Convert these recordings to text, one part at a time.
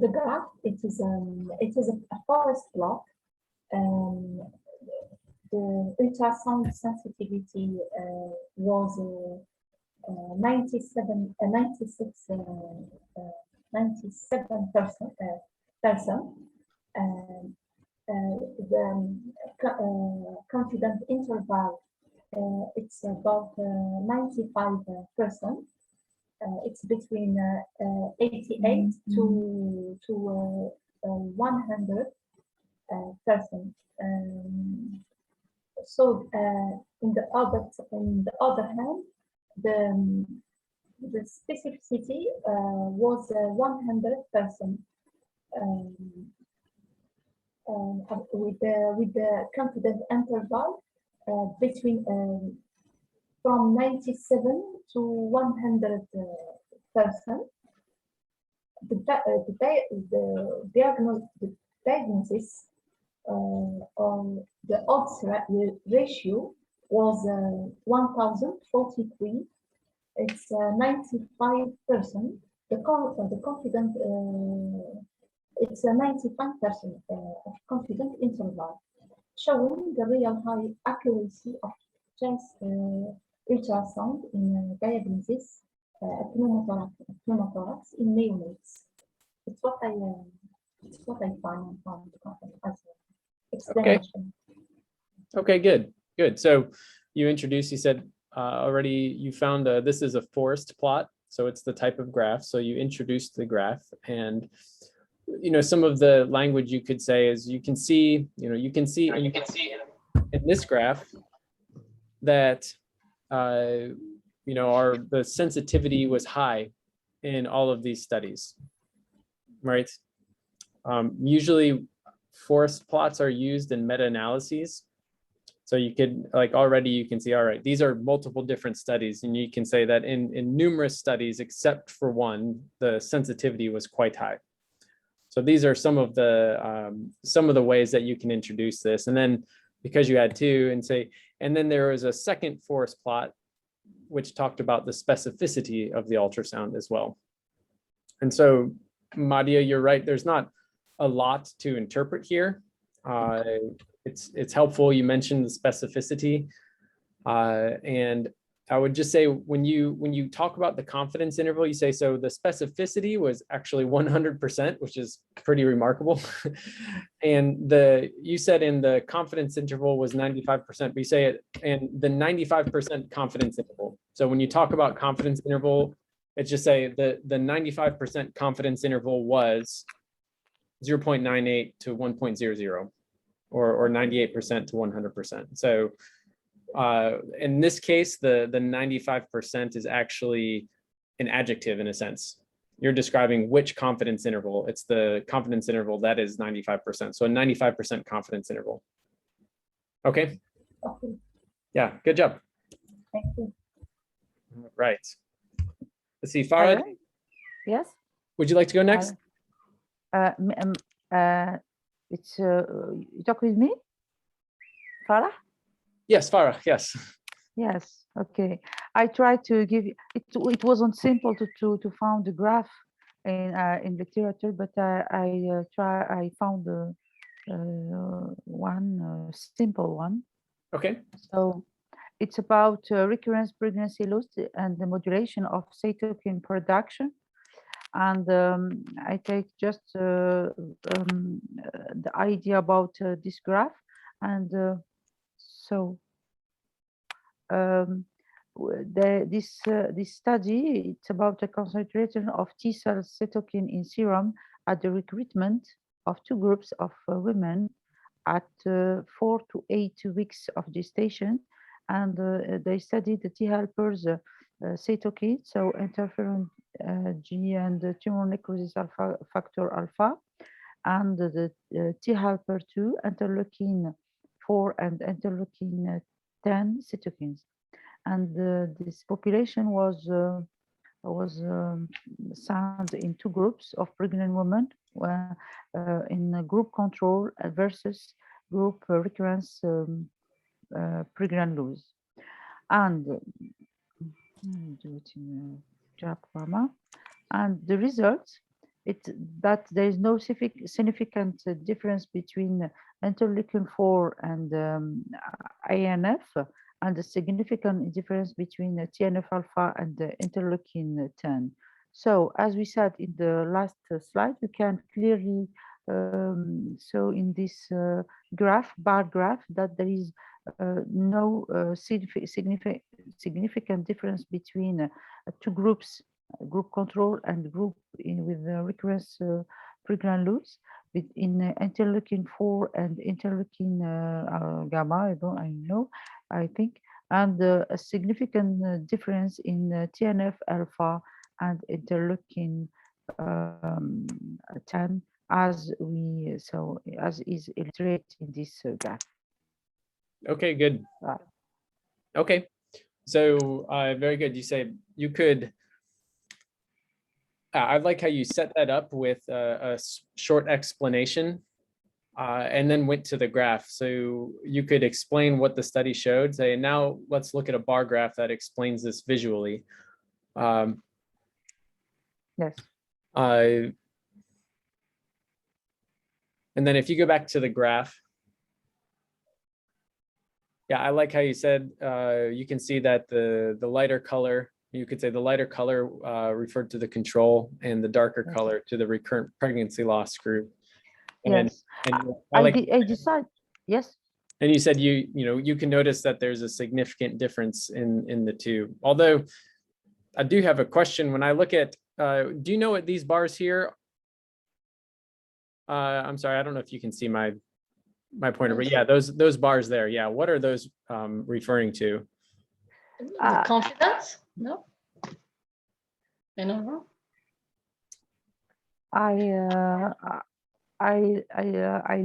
the graph, it is a forest plot. The ultrasound sensitivity was 97, 96, 97%. The confidence interval, it's about 95%. It's between 88 to 100%. So in the other hand, the specificity was 100%. With the confidence interval between from 97 to 100%. The diagnosis on the odds ratio was 1043. It's 95%. The confidence it's a 95% of confidence interval, showing the real high accuracy of chest ultrasound in diagnosis pneumothorax in neonates. It's what I find from the company as explanation. Okay, good. So you said already you found this is a forest plot, so it's the type of graph. So you introduced the graph, and some of the language you could say is you can see in this graph that the sensitivity was high in all of these studies, right? Usually forest plots are used in meta-analyses. So you could already you can see, all right, these are multiple different studies, and you can say that in numerous studies, except for one, the sensitivity was quite high. So these are some of the ways that you can introduce this. And then because you had two and then there was a second forest plot, which talked about the specificity of the ultrasound as well. And so Madia, you're right, there's not a lot to interpret here. It's helpful. You mentioned the specificity. And I would just say when you talk about the confidence interval, you say, so the specificity was actually 100%, which is pretty remarkable. And you said in the confidence interval was 95%, but you say it in the 95% confidence interval. So when you talk about confidence interval, it's just say the 95% confidence interval was 0.98 to 1.00 or 98% to 100%. So in this case, the 95% is actually an adjective in a sense. You're describing which confidence interval. It's the confidence interval that is 95%. So a 95% confidence interval. Okay. Yeah, good job. Thank you. Right. Let's see, Farah. Yes. Would you like to go next? You talk with me, Farah? Yes, Farah. Yes. Yes. Okay. I tried to give you. It wasn't simple to find the graph in literature, but I found one simple one. Okay. So it's about recurrence pregnancy loss and the modulation of cytokine production. And I take just the idea about this graph. And so this study, it's about the concentration of T-cell cytokine in serum at the recruitment of two groups of women at 4 to 8 weeks of gestation. And they studied the T helpers cytokine, so interferon G and the tumor necrosis alpha factor alpha, and the T helper 2, interleukin 4 and interleukin 10 cytokines. And this population was found in two groups of pregnant women, in group control versus group recurrence pregnant loss. And Japarma. And the results, that there is no significant difference between interleukin-4 and INF, and a significant difference between TNF-alpha and interleukin-10. So as we said in the last slide, you can clearly so in this bar graph, that there is no significant difference between two groups, group control and group with recurrence pregranules in interleukin-4 and interleukin gamma. I think, and a significant difference in TNF-alpha and interleukin 10, as is illustrated in this graph. Okay, good. Okay, so very good. You say you could. I like how you set that up with a short explanation and then went to the graph. So you could explain what the study showed. Say, now let's look at a bar graph that explains this visually. Yes. And then if you go back to the graph, yeah, I like how you said you can see that the lighter color, you could say the lighter color referred to the control and the darker color to the recurrent pregnancy loss group. And yes. then, I decide. Yes. And you said you can notice that there's a significant difference in the two. Although I do have a question when I look at. Do you know what these bars here? I'm sorry, I don't know if you can see my pointer, but yeah, those bars there. Yeah, what are those referring to? The confidence? No, I don't know. I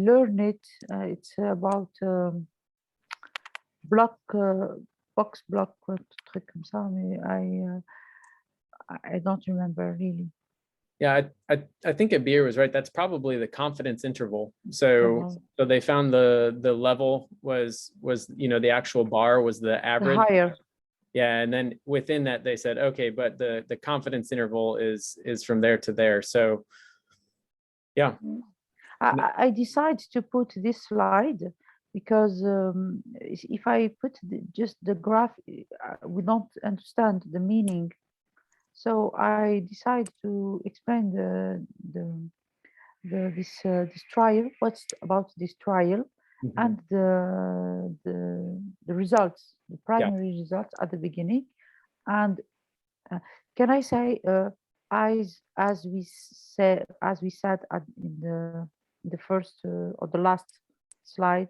learned it. It's about box block, truc comme ça, mais I don't remember really. Yeah, I think Abir was right. That's probably the confidence interval. So they found the level was the actual bar was the average. The higher. Yeah, and then within that they said, okay, but the confidence interval is from there to there. So yeah. I decided to put this slide because if I put just the graph, we don't understand the meaning. So I decided to explain this trial, what's about this trial, and the results, the primary results at the beginning. And can I say, as we said in the first or the last slide,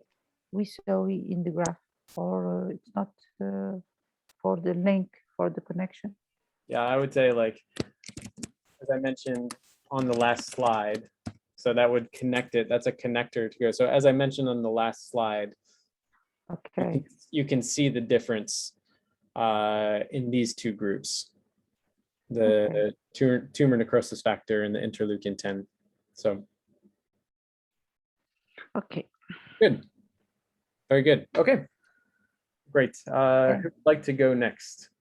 we saw in the graph, or it's not for the link for the connection. Yeah, I would say, like, as I mentioned on the last slide, so that would connect it. That's a connector to go. So as I mentioned on the last slide, okay, you can see the difference in these two groups, the tumor necrosis factor and the interleukin 10. So okay, good, very good. Okay, great. Who'd like to go next?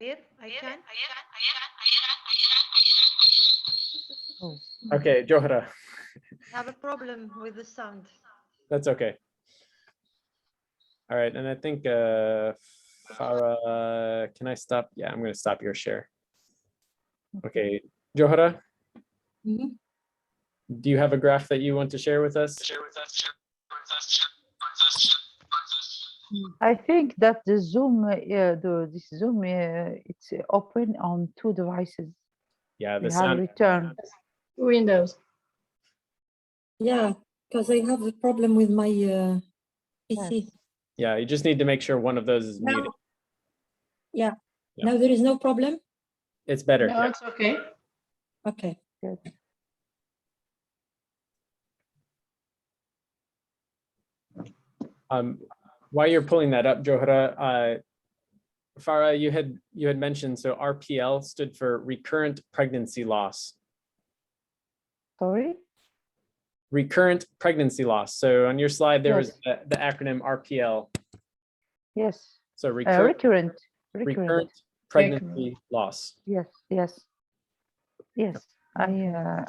I can. Oh. Okay, Johra. I have a problem with the sound. That's okay. All right, and I think Farah, can I stop? Yeah, I'm going to stop your share. Okay, Johra, do you have a graph that you want to share with us? I think that the Zoom, this Zoom, it's open on two devices. Yeah, the We sound. have returned. Windows. Yeah, because I have a problem with my PC. Yes. Yeah, you just need to make sure one of those is muted. Yeah. Yeah. Now there is no problem. It's better. No, Yeah. it's okay. Okay. Good. While you're pulling that up, Johra, Farah, you had mentioned, so RPL stood for recurrent pregnancy loss. Sorry? recurrent pregnancy loss. So on your slide, there was Yes. the acronym RPL. Yes. So recurrent Recurrent. pregnancy loss. Yes.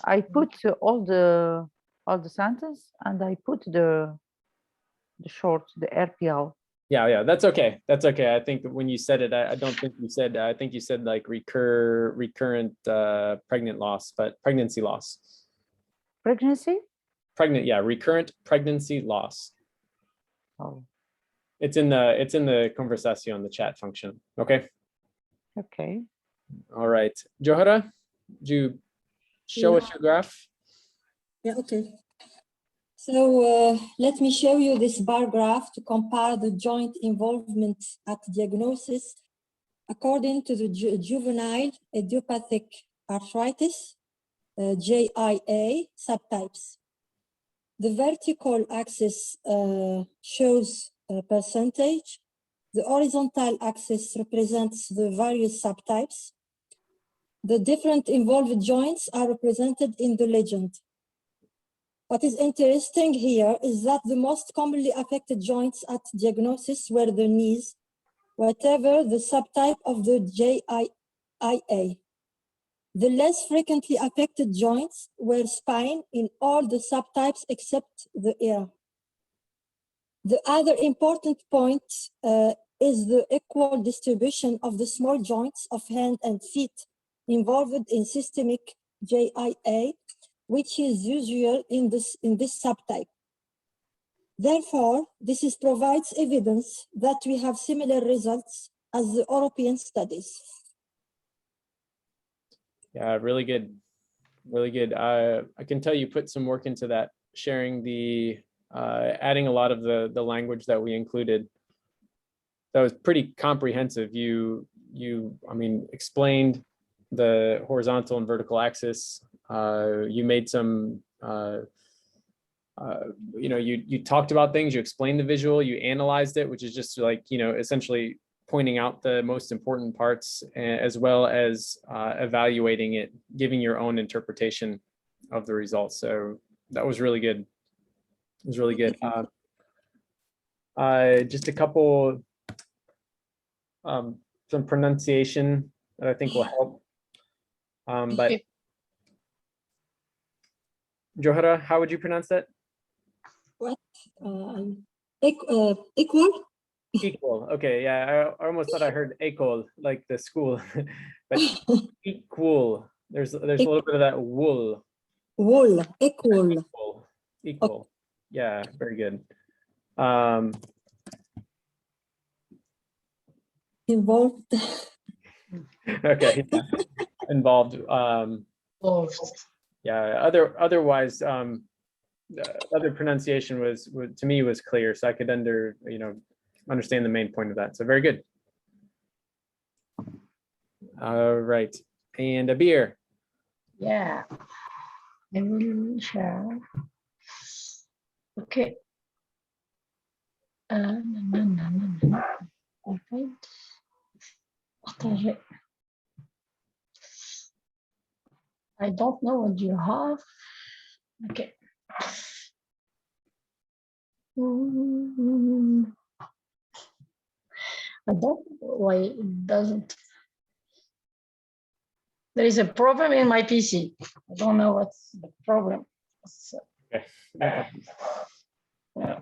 I put all the sentence, and I put the short, the RPL. Yeah, that's okay. That's okay. I think when you said it, I don't think you said, I think you said like recurrent pregnant loss, but pregnancy loss. Pregnancy? Yeah, recurrent pregnancy loss. Oh, It's in the conversation, the chat function. Okay. okay. All right. Johara, do you show us your graph? Yeah, okay. So let me show you this bar graph to compare the joint involvement at diagnosis according to the juvenile idiopathic arthritis, JIA subtypes. The vertical axis shows percentage. The horizontal axis represents the various subtypes. The different involved joints are represented in the legend. What is interesting here is that the most commonly affected joints at diagnosis were the knees, whatever the subtype of the JIA. The less frequently affected joints were spine in all the subtypes except the ear. The other important point is the equal distribution of the small joints of hand and feet involved in systemic JIA, which is usual in this subtype. Therefore, this provides evidence that we have similar results as the European studies. Yeah, really good. Really good. I can tell you put some work into that, sharing the, adding a lot of the language that we included. That was pretty comprehensive. You, I mean, explained the horizontal and vertical axis. You made some, you know, you talked about things, you explained the visual, you analyzed it, which is just like, you know, essentially pointing out the most important parts, as well as evaluating it, giving your own interpretation of the results. So that was really good. It was really good. Just a couple, some pronunciation that I think will help. But Johara, how would you pronounce that? What? Equal? Equal. Okay, yeah, I almost thought I heard école, like the school, but equal. There's a little bit of that wool. Wool, equal. Equal. Yeah, very good. Involved. Okay, yeah. Involved. Yeah. Otherwise, other pronunciation was to me was clear, so I could understand the main point of that. So very good. All right, and a beer. Yeah, I will share. Okay. Partager. I don't know what you have. Okay. I don't know why it doesn't. There is a problem in my PC. I don't know what's the problem. So, Okay. yeah.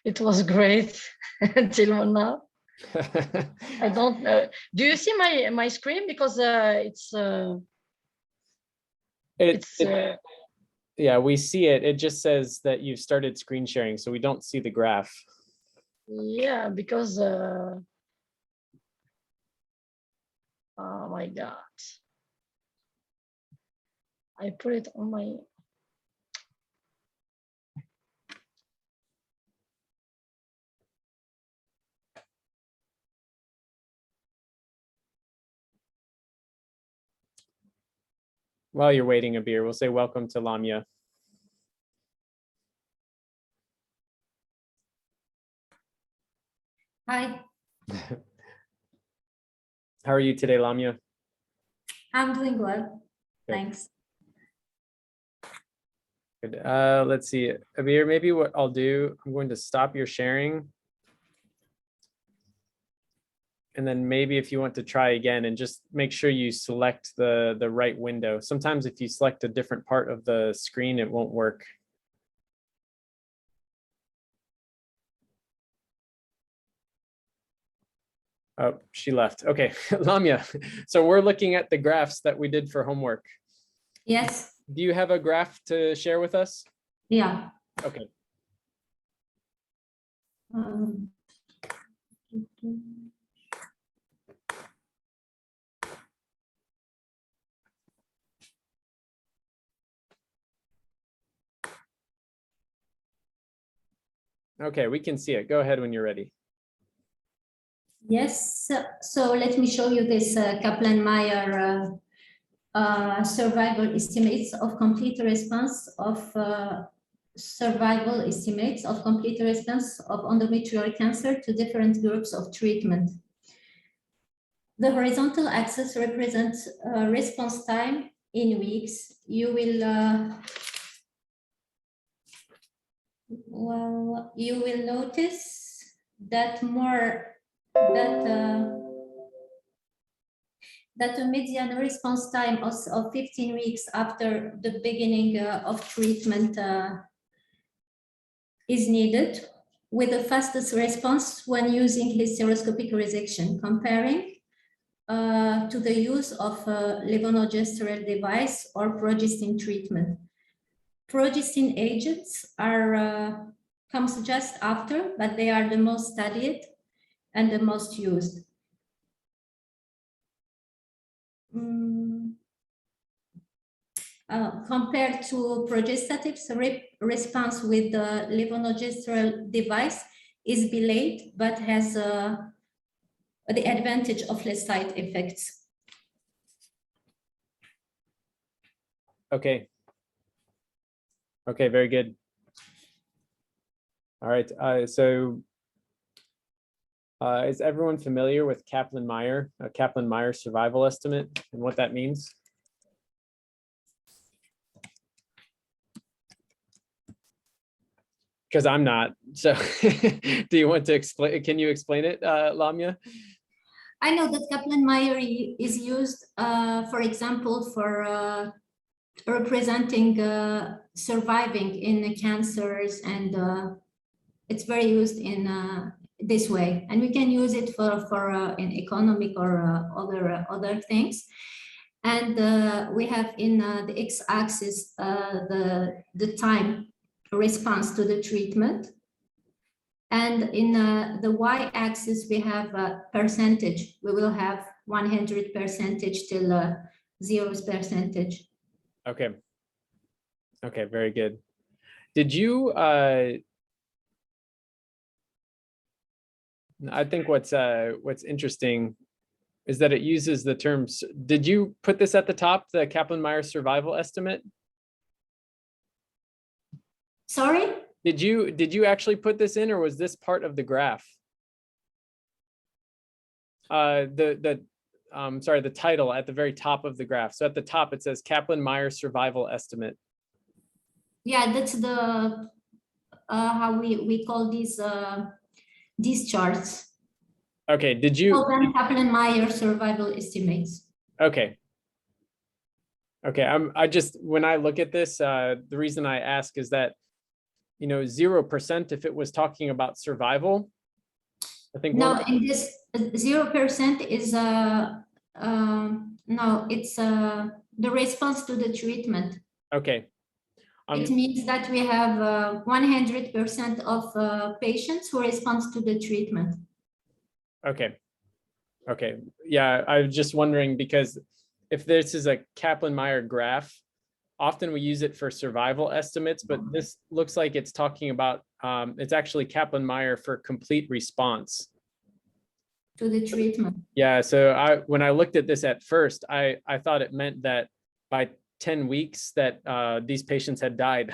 It was great until now. I don't know. Do you see my screen? Because yeah, we see it. It just says that you've started screen sharing, so we don't see the graph. Yeah, because oh my God, I put it on my. While you're waiting a beer, we'll say welcome to Lamia. Hi, How are you today, Lamia? I'm doing well. Thanks. Good. Let's see, Abir, maybe what I'll do, I'm going to stop your sharing. And then maybe if you want to try again and just make sure you select the right window. Sometimes if you select a different part of the screen, it won't work. Oh, she left. Okay, Lamia. So we're looking at the graphs that we did for homework. Yes. Do you have a graph to share with us? Yeah. Okay. Um, Okay, we can see it. Go ahead when you're ready. Yes, so let me show you this Kaplan-Meier survival estimates of complete response of survival estimates of complete response of endometrial cancer to different groups of treatment. The horizontal axis represents response time in weeks. You will you will notice that that a median response time of 15 weeks after the beginning of treatment is needed, with the fastest response when using hysteroscopic resection, comparing to the use of a levonorgestrel device or progestin treatment. Progestin agents are comes just after, but they are the most studied and the most used. Compared to progestatives, response with the levonorgestrel device is delayed, but has the advantage of less side effects. Okay. Okay, very good. All right, is everyone familiar with Kaplan-Meier, a Kaplan-Meier survival estimate and what that means? Because I'm not, so do you want to explain, can you explain it, Lamia? I know that Kaplan-Meier is used, for example, for representing surviving in cancers, and it's very used in this way. And we can use it for in economic or other things. And we have in the x-axis the time response to the treatment. And in the y-axis, we have a percentage. We will have 100% till 0%. Okay. Okay, very good. Did you, I think what's interesting is that it uses the terms, did you put this at the top, the Kaplan-Meier survival estimate? Sorry? Did you actually put this in, or was this part of the graph? Sorry, the title at the very top of the graph. So at the top, it says Kaplan-Meier survival estimate. Yeah, that's the how we call these charts. Okay, did you? Kaplan-Meier survival estimates. Okay. Okay, I just, when I look at this, the reason I ask is that, you know, 0% if it was talking about survival, I think. No, in this 0% is no, it's the response to the treatment. Okay. It means that we have 100% of patients who respond to the treatment. Okay. Okay. Yeah, I was just wondering, because if this is a Kaplan-Meier graph, often we use it for survival estimates, but this looks like it's talking about, it's actually Kaplan-Meier for complete response to the treatment. Yeah, so when I looked at this at first, I thought it meant that by 10 weeks that these patients had died,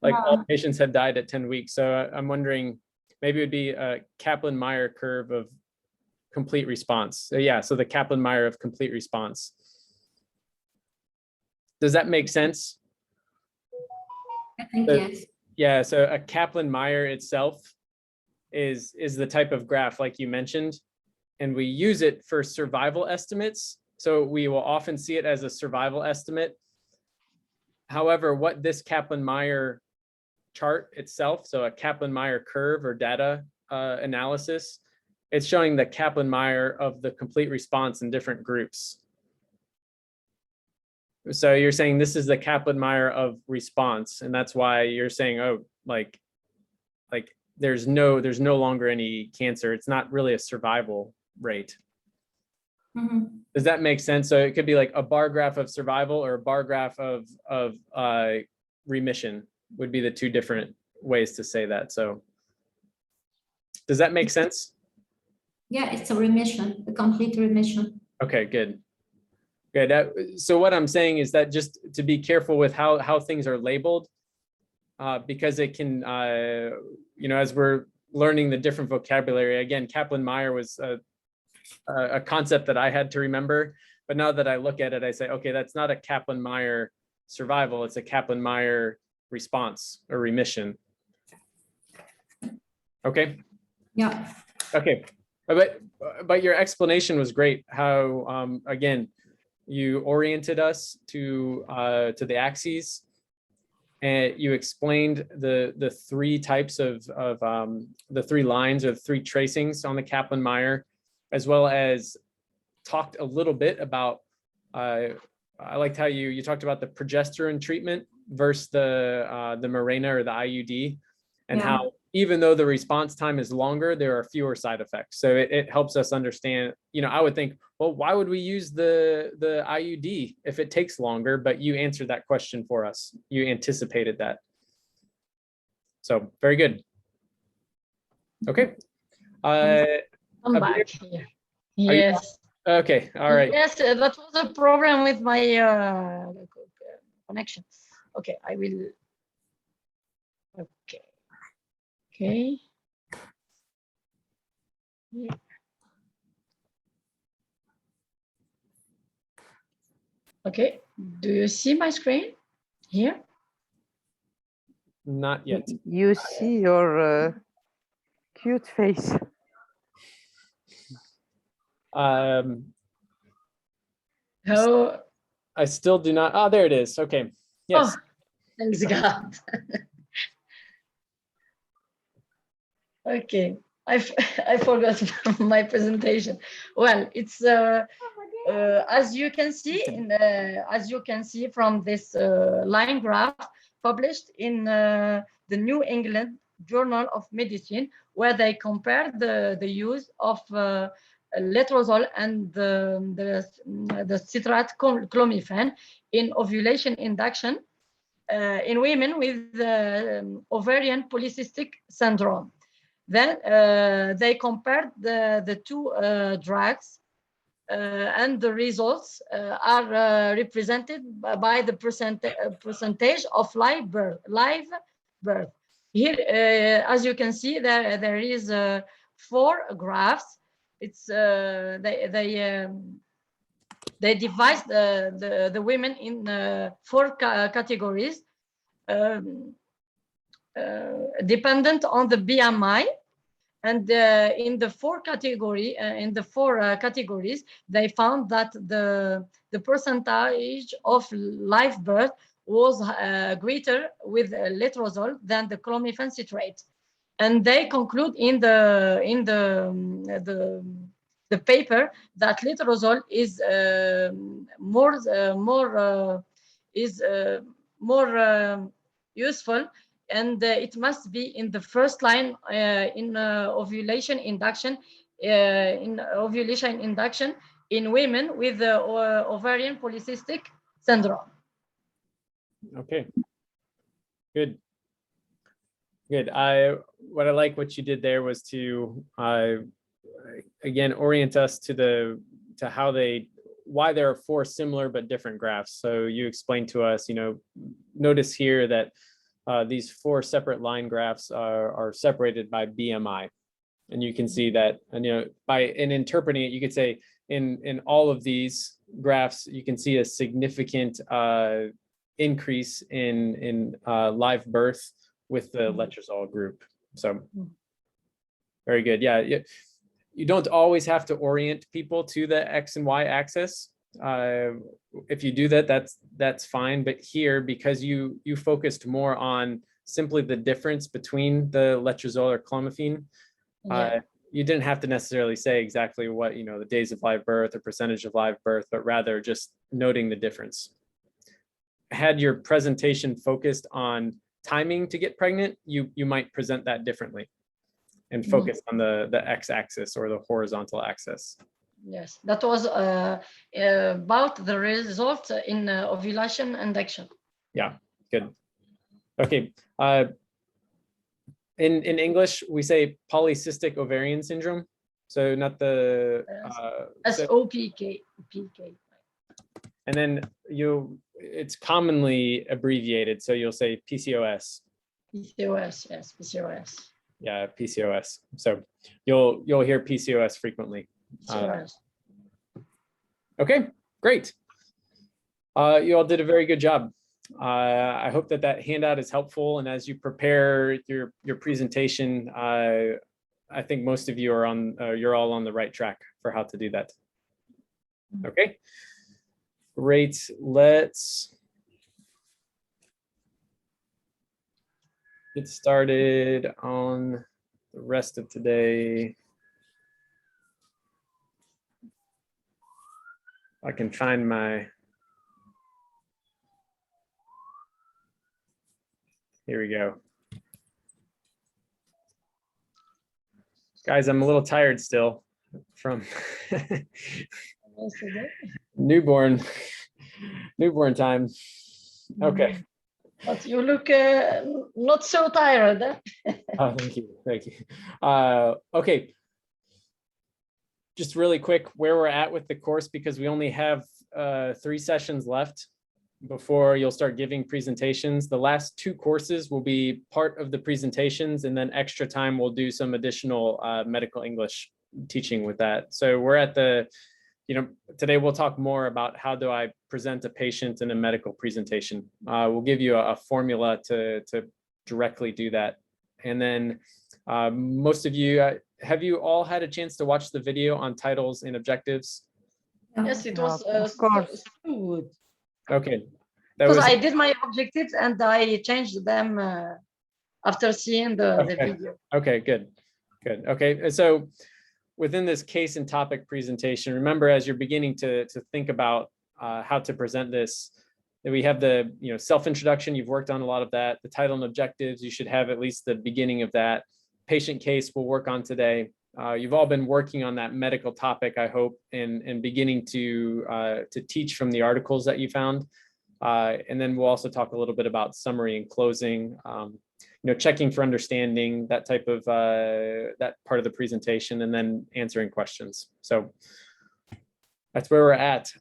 like all patients had died at 10 weeks. So I'm wondering, maybe it would be a Kaplan-Meier curve of complete response. So yeah, so the Kaplan-Meier of complete response. Does that make sense? I think Uh, yes. Yeah, so a Kaplan-Meier itself is the type of graph like you mentioned, and we use it for survival estimates. So we will often see it as a survival estimate. However, what this Kaplan-Meier chart itself, so a Kaplan-Meier curve or data analysis, it's showing the Kaplan-Meier of the complete response in different groups. So you're saying this is the Kaplan-Meier of response, and that's why you're saying, oh, like there's no longer any cancer. It's not really a survival rate. Mhm. Does that make sense? So it could be like a bar graph of survival or a bar graph of remission would be the two different ways to say that. So does that make sense? Yeah, it's a remission, a complete remission. Okay, good. Good. So what I'm saying is that just to be careful with how things are labeled, because it can, you know, as we're learning the different vocabulary, again, Kaplan-Meier was a concept that I had to remember, but now that I look at it, I say, okay, that's not a Kaplan-Meier survival, it's a Kaplan-Meier response or remission. Okay. Yeah. Okay, but your explanation was great. How again, you oriented us to the axes, and you explained the three types of the three lines or three tracings on the Kaplan-Meier, as well as talked a little bit about. I liked how you talked about the progesterone treatment versus the Mirena or the IUD, and Yeah. how even though the response time is longer, there are fewer side effects. So it helps us understand, you know, I would think, well, why would we use the IUD if it takes longer? But you answered that question for us. You anticipated that. So very good. Okay. I'm Abir, back here. you Yes. okay. All right. Yes, that was a problem with my connection. Okay, I will. Okay. Okay. Yeah. Okay. Do you see my screen here? Not yet. You see your cute face. Oh, I still do not. Oh, there it is. Okay. Yes. oh, thanks God. Okay, I forgot my presentation. Well, it's as you can see from this line graph published in the New England Journal of Medicine, where they compared the use of letrozole and the citrate clomiphene in ovulation induction in women with ovarian polycystic syndrome. Then they compared the two drugs, and the results are represented by the percentage of live birth. Here, as you can see, there is 4 graphs. It's they divide the women in 4 categories. Dependent on the BMI, and in the 4 categories, they found that the percentage of live birth was greater with letrozole than the clomiphene citrate, and they conclude in the paper that letrozole is more useful, and it must be in the first line in ovulation induction in women with ovarian polycystic syndrome. Okay. Good. Good. What I like what you did there was to again orient us to why there are 4 similar but different graphs. So you explained to us, you know, notice here that these 4 separate line graphs are separated by BMI. And you can see that, and you know, by interpreting it, you could say in all of these graphs, you can see a significant increase in live birth with the letrozole group. So very good. Yeah, you don't always have to orient people to the X and Y axis. If you do that, that's fine. But here, because you focused more on simply the difference between the letrozole or clomiphene, you didn't have to necessarily say exactly what, the days of live birth or percentage of live birth, but rather just noting the difference. Had your presentation focused on timing to get pregnant, you might present that differently and focus on the x-axis or the horizontal axis. Yes, that was about the result in ovulation induction. Yeah, good. Okay. In English, we say polycystic ovarian syndrome. So not the SOPK. And then it's commonly abbreviated. So you'll say PCOS. PCOS, yes, PCOS. Yeah, PCOS. So you'll hear PCOS frequently. PCOS. Okay, great. You all did a very good job. I hope that handout is helpful. And as you prepare your presentation, I think most of you are you're all on the right track for how to do that. Okay, great. Let's get started on the rest of today. I can find my, here we go. Guys, I'm a little tired still from newborn time. Okay. But you look not so tired. Oh, thank you. Okay. Just really quick, where we're at with the course, because we only have 3 sessions left before you'll start giving presentations. The last 2 courses will be part of the presentations, and then extra time we'll do some additional medical English teaching with that. So we're at the, today we'll talk more about how do I present a patient in a medical presentation. We'll give you a formula to directly do that. And then most of you, have you all had a chance to watch the video on titles and objectives? Yes, it was of course. so good. Okay. Because I did my objectives and I changed them after seeing the video. Okay, good. Okay, so within this case and topic presentation, remember as you're beginning to think about how to present this, that we have the self-introduction. You've worked on a lot of that. The title and objectives, you should have at least the beginning of that. Patient case we'll work on today. You've all been working on that medical topic, I hope, and beginning to teach from the articles that you found. And then we'll also talk a little bit about summary and closing, checking for understanding, that type of that part of the presentation, and then answering questions. So that's where we're at.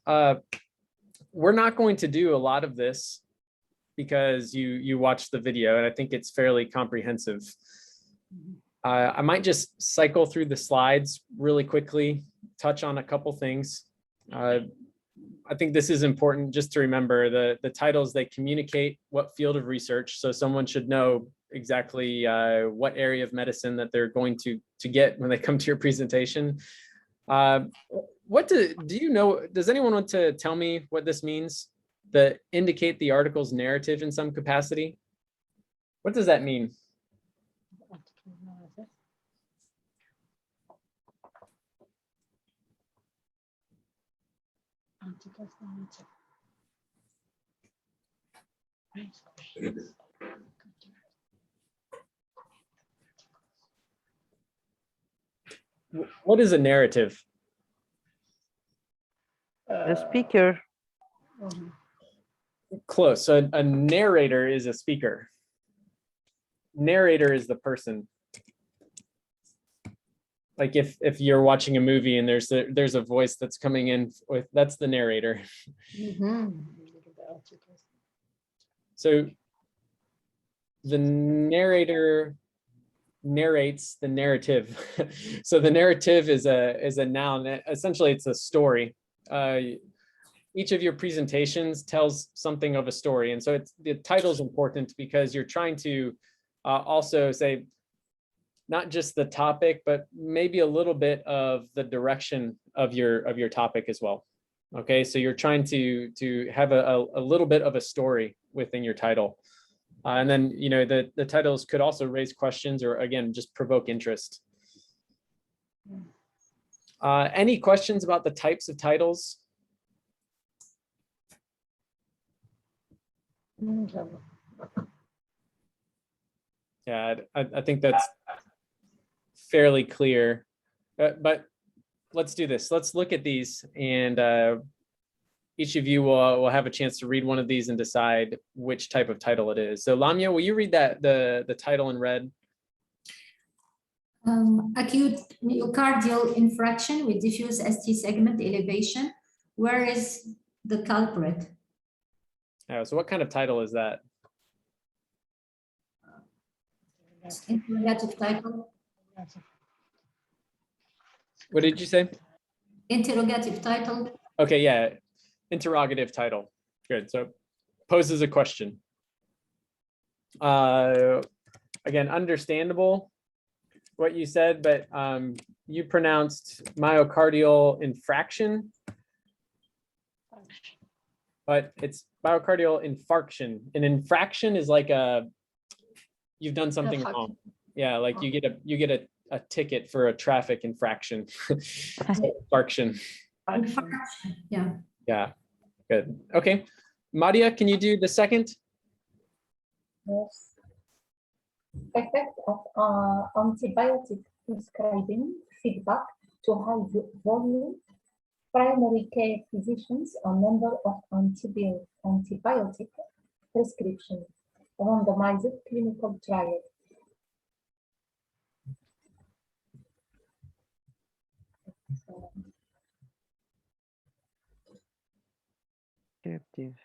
We're not going to do a lot of this because you watched the video, and I think it's fairly comprehensive. I might just cycle through the slides really quickly, touch on a couple things. I think this is important just to remember the titles, they communicate what field of research. So someone should know exactly what area of medicine that they're going to get when they come to your presentation. What do you know? Does anyone want to tell me what this means? The indicate the article's narrative in some capacity? What does that mean? What is a narrative? The speaker. Close. So a narrator is a speaker. Narrator is the person. Like if you're watching a movie and there's a voice that's coming in with, that's the narrator. So the narrator narrates the narrative. So the narrative is a noun. Essentially, it's a story. Each of your presentations tells something of a story, and so the title is important because you're trying to also say not just the topic, but maybe a little bit of the direction of your topic as well. Okay, so you're trying to have a little bit of a story within your title. And then, you know, the titles could also raise questions or, again, just provoke interest. Any questions about the types of titles? Yeah, I think that's fairly clear. But let's do this. Let's look at these, and each of you will have a chance to read one of these and decide which type of title it is. So Lamia, will you read the title in red? Acute myocardial infarction with diffuse ST segment elevation. Where is the culprit? Oh, so what kind of title is that? Interrogative title. What did you say? Interrogative title. Okay, yeah, interrogative title. Good. So poses a question. Again, understandable what you said, but you pronounced myocardial infraction, but it's myocardial infarction. An infraction is like you've done something wrong. Yeah, like you get a ticket for a traffic infraction. Infarction. Yeah. Yeah, good. Okay, Madia, can you do the second? Yes. Effect of antibiotic prescribing feedback to high volume primary care physicians on number of antibiotic prescriptions, randomized clinical trial. Descriptive.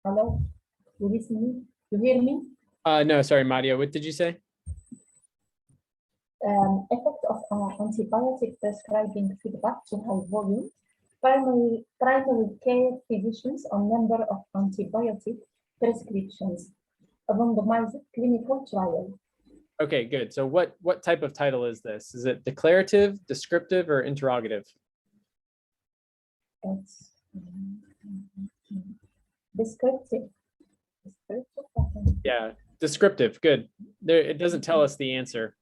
Hello, you listen me? You hear me? No, sorry, Madia, what did you say? Effect of antibiotic prescribing feedback to high volume primary care physicians on number of antibiotic prescriptions, a randomized clinical trial. Okay, good. So what type of title is this? Is it declarative, descriptive, or interrogative? It's descriptive. Yeah, descriptive. Good. There, it doesn't tell us the answer,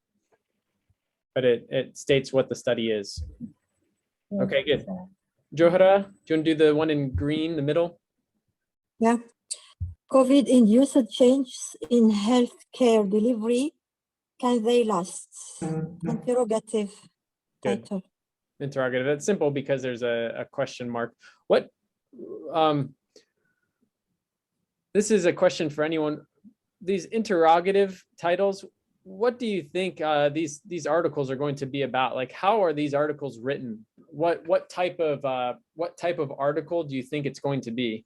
but it states what the study is. Okay, good. Johara, do you want to do the one in green, the middle? Yeah. COVID-induced changes in healthcare delivery. Can they last? Interrogative Good. title. Interrogative. It's simple because there's a question mark. What? This is a question for anyone. These interrogative titles, what do you think these articles are going to be about? Like, how are these articles written? What type of article do you think it's going to be?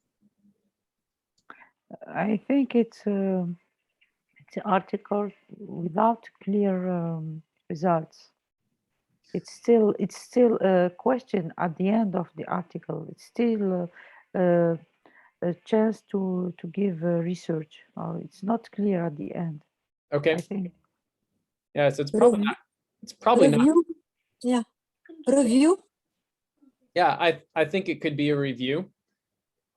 I think it's an article without clear results. It's still a question at the end of the article. It's still a chance to give research. It's not clear at the end. Okay. I think. Yeah, so it's probably not. It's probably not. Review. Yeah. Review. Yeah, I think it could be a review.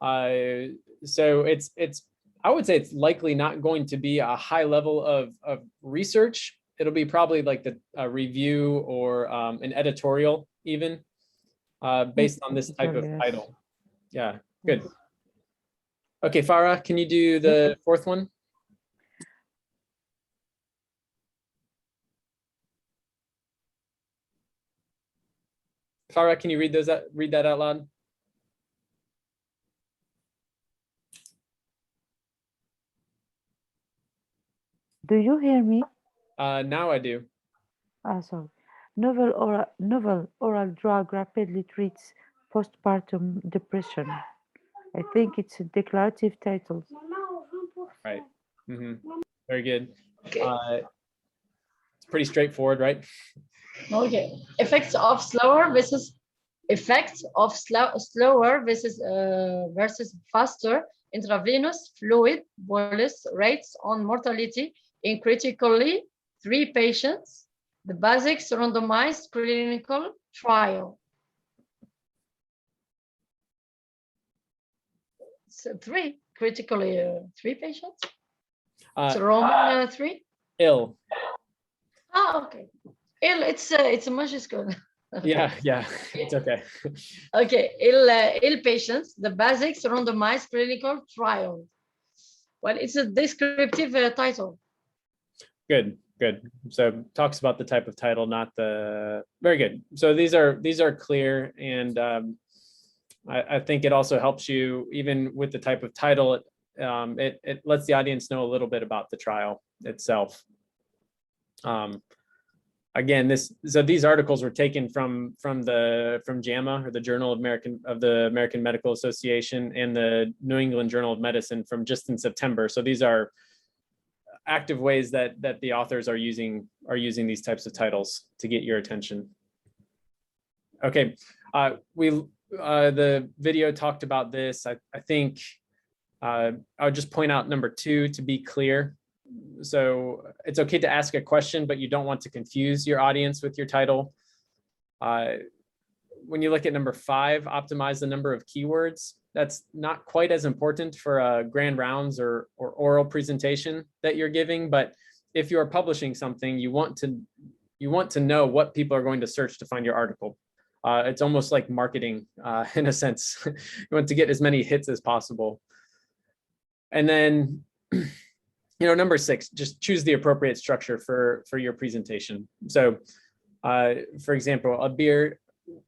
So it's I would say it's likely not going to be a high level of research. It'll be probably like a review or an editorial even based on this type of title. Yeah, good. Okay, Farah, can you do the fourth one? Farah, can you read that out loud? Do you hear me? Now I do. Sorry. Novel oral drug rapidly treats postpartum depression. I think it's a declarative title. Right. Very good. Okay. It's pretty straightforward, right? Okay. Effects of slower versus versus faster intravenous fluid bolus rates on mortality in critically 3 patients. The basics randomized clinical trial. So 3 critically 3 patients. So Roman 3. Ill. Ah, okay. Ill. It's a majuscule. Yeah, it's okay. Okay, ill patients, the basics randomized clinical trial. Well, it's a descriptive title. Good. So talks about the type of title, not the. Very good. So these are clear, and I think it also helps you even with the type of title. It lets the audience know a little bit about the trial itself. Again, these articles were taken from JAMA, or the Journal of the American Medical Association, and the New England Journal of Medicine from just in September. So these are active ways that the authors are using these types of titles to get your attention. Okay, the video talked about this. I think I would just point out number 2 to be clear. So it's okay to ask a question, but you don't want to confuse your audience with your title. When you look at number 5, optimize the number of keywords. That's not quite as important for a grand rounds or oral presentation that you're giving. But if you are publishing something, you want to know what people are going to search to find your article. It's almost like marketing in a sense. You want to get as many hits as possible. And then, number 6, just choose the appropriate structure for your presentation. So, for example, Abir,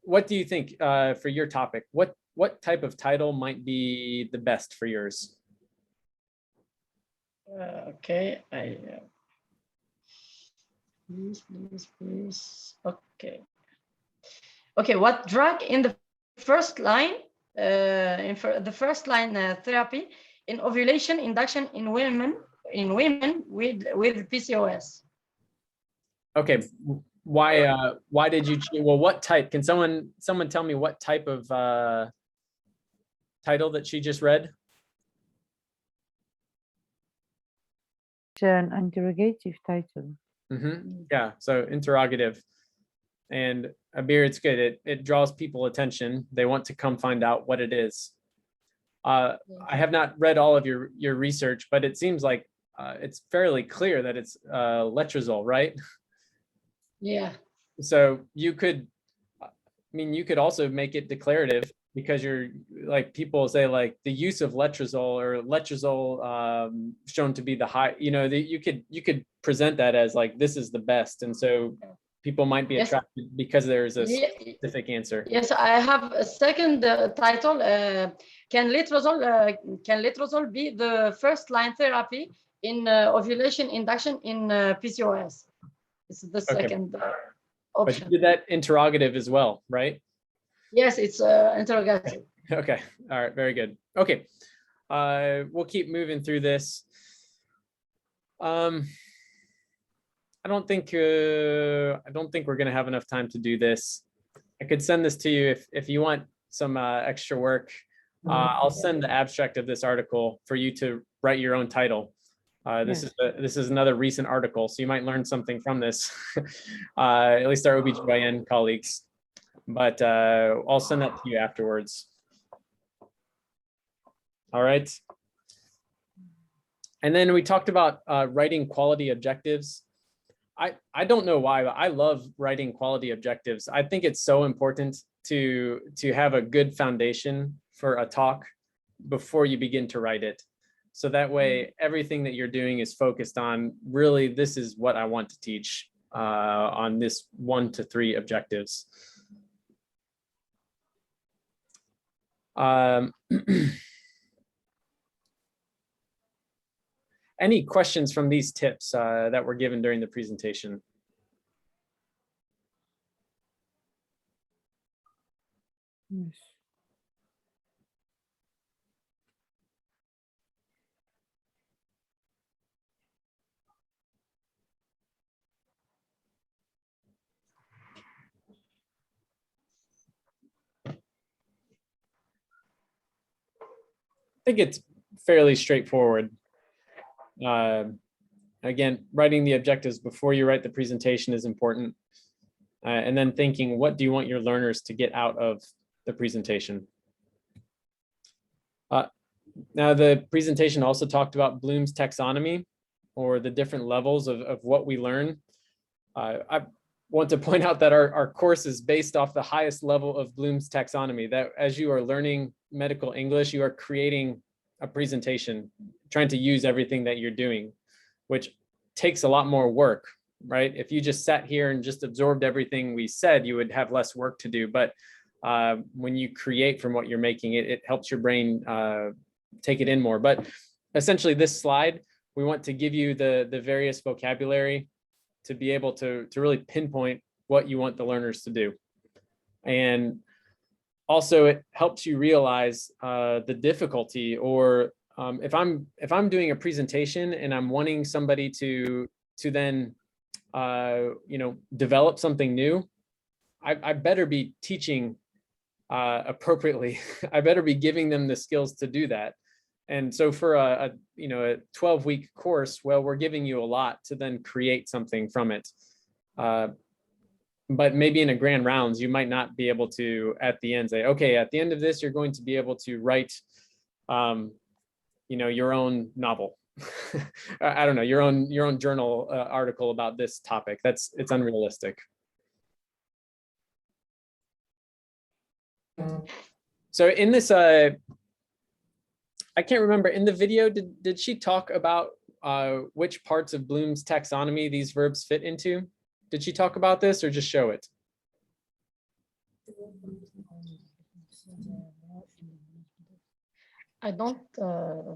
what do you think for your topic? What type of title might be the best for yours? Okay, please. Okay, what drug in the first line, the first line therapy in ovulation induction in women with PCOS? Okay, why did you choose? Well, what type? Can someone tell me what type of title that she just read? It's an interrogative title. Yeah, so interrogative. And Abir, it's good. It draws people attention. They want to come find out what it is. I have not read all of your research, but it seems like it's fairly clear that it's letrozole, right? Yeah. So you could also make it declarative, because you're like, people say like the use of letrozole or letrozole shown to be the high, you could present that as like, this is the best. And so people might be attracted because there's a specific answer. Yes, I have a second title. Can letrozole be the first line therapy in ovulation induction in PCOS? It's the second option. But you did that interrogative as well, right? Yes, it's interrogative. Okay, all right, very good. Okay, we'll keep moving through this. I don't think we're gonna have enough time to do this. I could send this to you if you want some extra work. I'll send the abstract of this article for you to write your own title. This is another recent article, so you might learn something from this, at least our OBGYN colleagues. But I'll send that to you afterwards. All right. And then we talked about writing quality objectives. I don't know why, but I love writing quality objectives. I think it's so important to have a good foundation for a talk before you begin to write it. So that way, everything that you're doing is focused on, really, this is what I want to teach on this 1 to 3 objectives. Any questions from these tips that were given during the presentation? Yes. think it's fairly straightforward. Again, writing the objectives before you write the presentation is important. And then thinking, what do you want your learners to get out of the presentation? Now, the presentation also talked about Bloom's taxonomy, or the different levels of what we learn. I want to point out that our course is based off the highest level of Bloom's taxonomy, that as you are learning medical English, you are creating a presentation, trying to use everything that you're doing, which takes a lot more work, right? If you just sat here and just absorbed everything we said, you would have less work to do. But when you create from what you're making, it helps your brain take it in more. But essentially this slide, we want to give you the various vocabulary to be able to really pinpoint what you want the learners to do. And also it helps you realize the difficulty, or if I'm doing a presentation and I'm wanting somebody to then develop something new, I better be teaching appropriately. I better be giving them the skills to do that. And so for a 12-week course, well, we're giving you a lot to then create something from it. But maybe in a grand rounds, you might not be able to at the end say, okay, at the end of this, you're going to be able to write, your own novel. I don't know, your own journal article about this topic. It's unrealistic. So in this, I can't remember, in the video, did she talk about which parts of Bloom's taxonomy these verbs fit into? Did she talk about this or just show it? I don't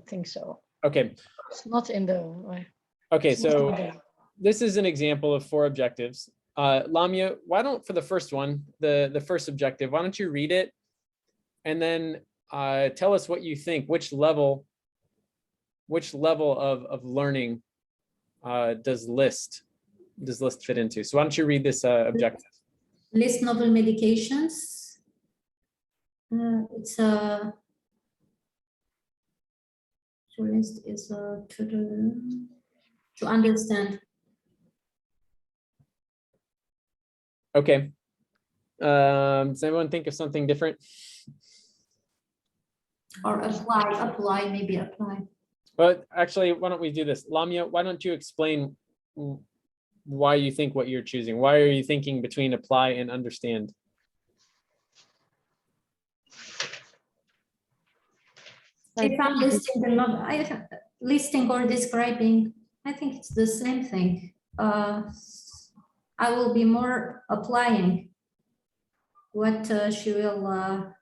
think so. Okay. It's not in the. Okay, so this is an example of 4 objectives. Lamia, why don't, for the first one, the first objective, why don't you read it and then tell us what you think, which level of learning does list fit into? So why don't you read this objective? List novel medications. It's a to list is to understand. Okay. Does anyone think of something different? Or apply, maybe apply. But actually, why don't we do this? Lamia, why don't you explain why you think what you're choosing? Why are you thinking between apply and understand? If I'm listing the novel, listing or describing, I think it's the same thing. I will be more applying what she will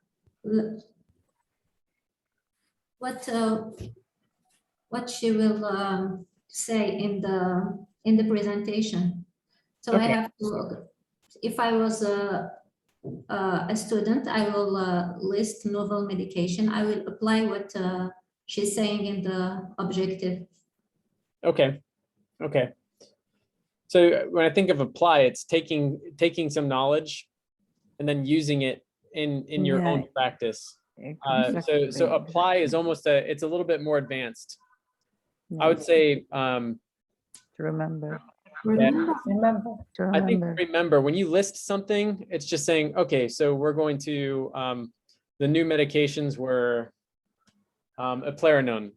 what she will say in the presentation. So okay. I have to, if I was a student, I will list novel medication. I will apply what she's saying in the objective. Okay. Okay. So when I think of apply, it's taking some knowledge and then using it in your own practice. So apply is almost it's a little bit more advanced. I would say to remember. I think remember, when you list something, it's just saying, okay, so we're going to the new medications were eplerenone.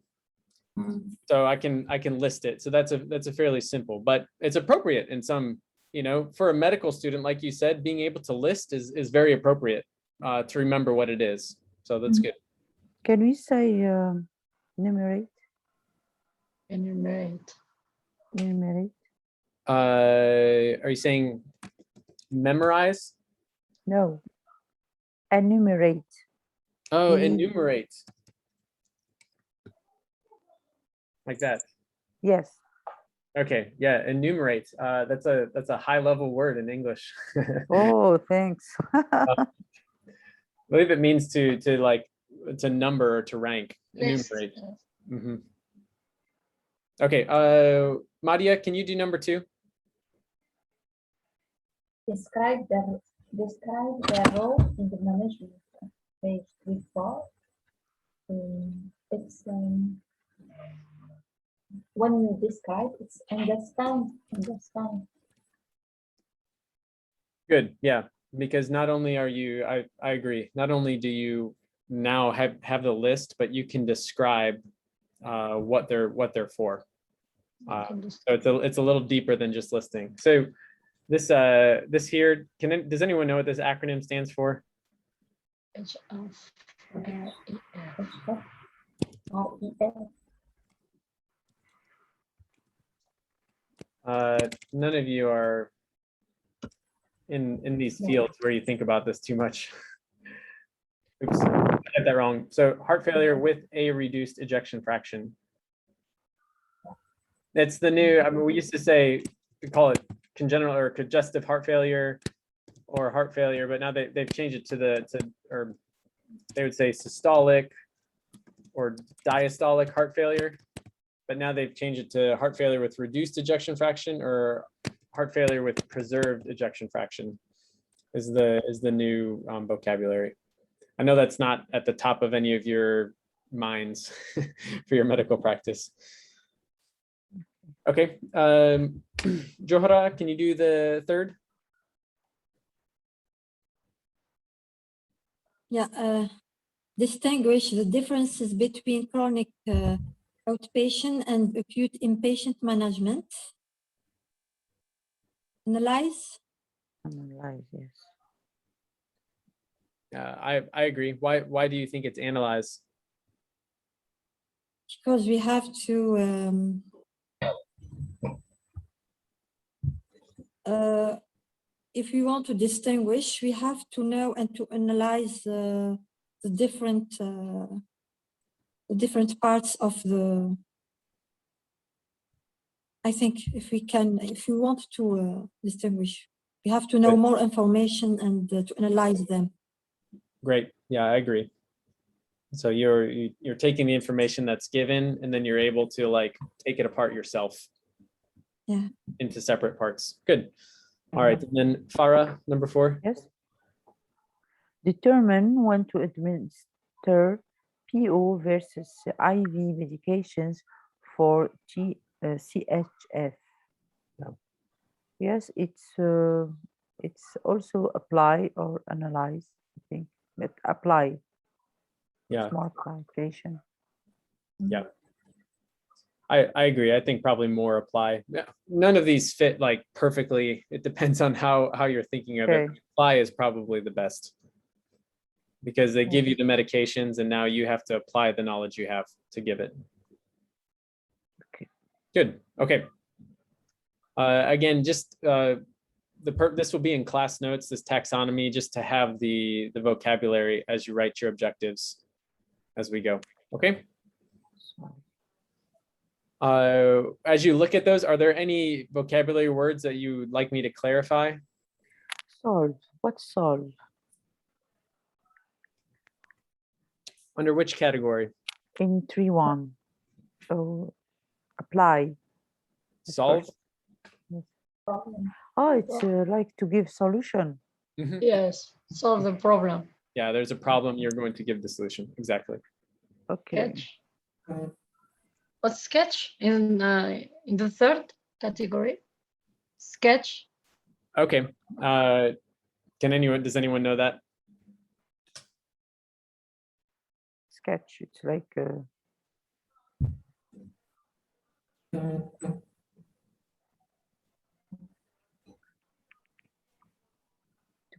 So I can list it. So that's a fairly simple, but it's appropriate in some, for a medical student, like you said, being able to list is very appropriate to remember what it is. So that's good. Can we say enumerate? Enumerate. Enumerate. Are you saying memorize? No. Enumerate. Oh, enumerate. Like that. Yes. Okay. Yeah. Enumerate. That's a high level word in English. Oh, thanks. I believe it means to number or to rank. Enumerate. Mm-hmm. Okay. Madia, can you do number 2? Describe the role in the management of page 3-4. It's when you describe, it's understand. Good, yeah, because not only are you, I agree, not only do you now have the list, but you can describe what they're for. So it's a little deeper than just listing. So this here, does anyone know what this acronym stands for? None of you are in these fields where you think about this too much. Oops, I got that wrong. So heart failure with a reduced ejection fraction. It's the new, I mean, we used to say, we call it congenital or congestive heart failure or heart failure, but now they've changed it or they would say systolic or diastolic heart failure. But now they've changed it to heart failure with reduced ejection fraction or heart failure with preserved ejection fraction is the new vocabulary. I know that's not at the top of any of your minds for your medical practice. Okay, Johara, can you do the third? Yeah, distinguish the differences between chronic outpatient and acute inpatient management. Analyze. Analyze, yes. I agree. Why do you think it's analyze? Because we have to if we want to distinguish, we have to know and to analyze the different parts of the. I think if we want to distinguish, we have to know more information and to analyze them. Great. Yeah, I agree. So you're taking the information that's given and then you're able to like take it apart yourself. Yeah. Into separate parts. Good. All right. And then Farah, number 4. Yes. Determine when to administer PO versus IV medications for CHF. Yeah. Yes, it's also apply or analyze, I think, but apply. Yeah. More application. Yeah. I agree. I think probably more apply. None of these fit like perfectly. It depends on how you're thinking of it. Apply is probably the best because they give you the medications and now you have to apply the knowledge you have to give it. Okay. Good. Okay. Again, just this will be in class notes, this taxonomy, just to have the vocabulary as you write your objectives as we go. Okay. As you look at those, are there any vocabulary words that you would like me to clarify? Solve. What's solve? Under which category? In 3.1. So apply. Solve? Yes. Oh, it's like to give solution. Mm-hmm. Yes, solve the problem. Yeah, there's a problem, you're going to give the solution. Exactly. Okay. Sketch. What's sketch in the third category? Sketch. Okay. Does anyone know that? Sketch. It's like to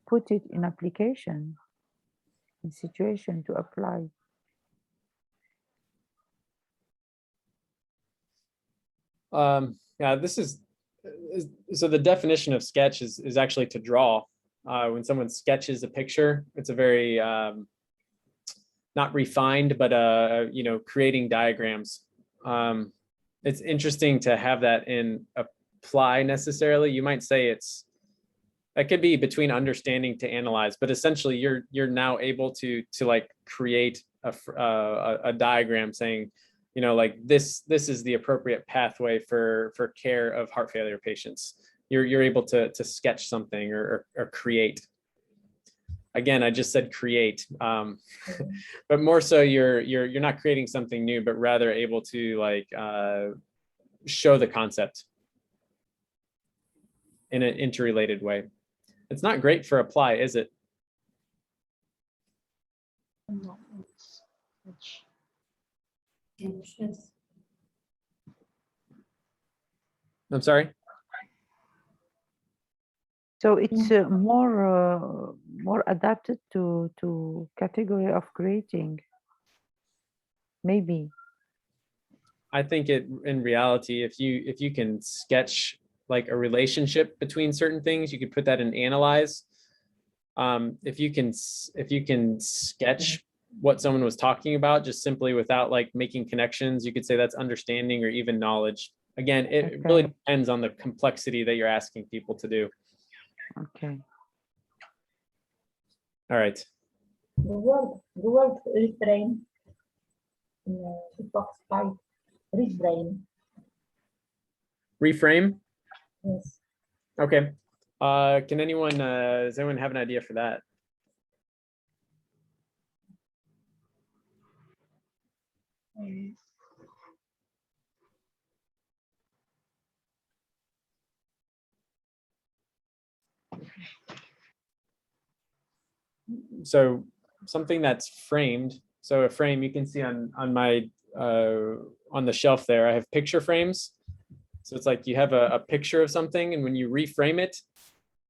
put it in application, in situation to apply. Yeah, this is so the definition of sketch is actually to draw. When someone sketches a picture, it's a very not refined, but creating diagrams. It's interesting to have that in apply necessarily. You might say that could be between understanding to analyze, but essentially you're now able to like create a diagram saying, like this is the appropriate pathway for care of heart failure patients. You're able to sketch something or create. again, I just said create, but more so you're not creating something new, but rather able to like show the concept in an interrelated way. It's not great for apply, is it? No, it's- I'm sorry? So it's more adapted to category of creating, maybe. I think it in reality, if you can sketch like a relationship between certain things, you could put that in analyze. If you can sketch what someone was talking about just simply without like making connections, you could say that's understanding or even knowledge. Again, it really depends on the complexity that you're asking people to do. Okay. All right. The word refrain in the box 5. Refrain. Reframe. Yes. Okay. Can anyone does anyone have an idea for that? So something that's framed. So a frame you can see on my on the shelf there, I have picture frames. So it's like you have a picture of something, and when you reframe it,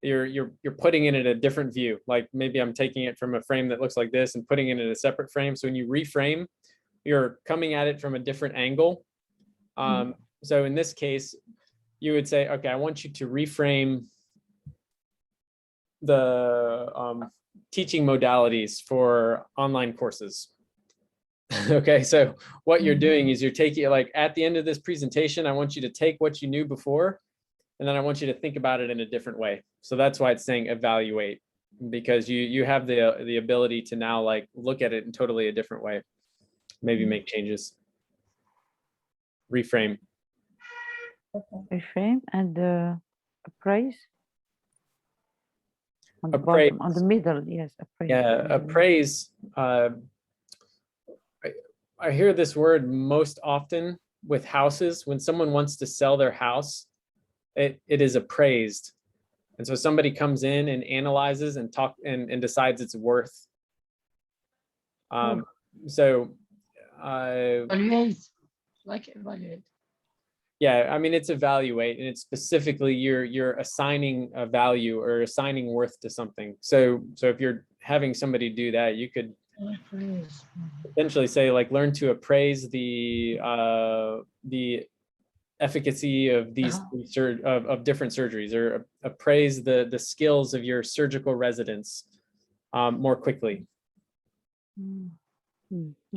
you're putting it in a different view. Like maybe I'm taking it from a frame that looks like this and putting it in a separate frame. So when you reframe, you're coming at it from a different angle. So in this case, you would say, okay, I want you to reframe the teaching modalities for online courses. Okay, so what you're doing is you're taking, like at the end of this presentation, I want you to take what you knew before, and then I want you to think about it in a different way. So that's why it's saying evaluate, because you have the ability to now like look at it in totally a different way, maybe make changes. Reframe. Reframe and appraise. On the Appraise. bottom, on the middle, yes, appraise. Yeah, appraise. I hear this word most often with houses. When someone wants to sell their house, it is appraised. And so somebody comes in and analyzes and and decides its worth. So Evaluate, like evaluate. yeah, I mean, it's evaluate, and it's specifically you're assigning a value or assigning worth to something. So if you're having somebody do that, you could potentially say like learn to appraise the efficacy of these of different surgeries, or appraise the skills of your surgical residents more quickly.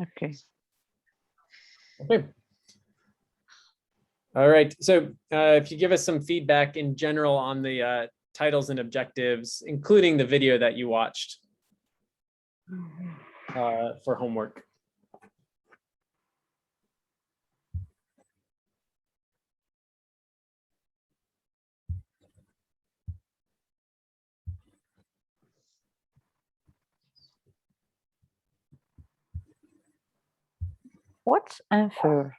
Okay. Okay. All right. So if you give us some feedback in general on the titles and objectives, including the video that you watched for homework. What's infer?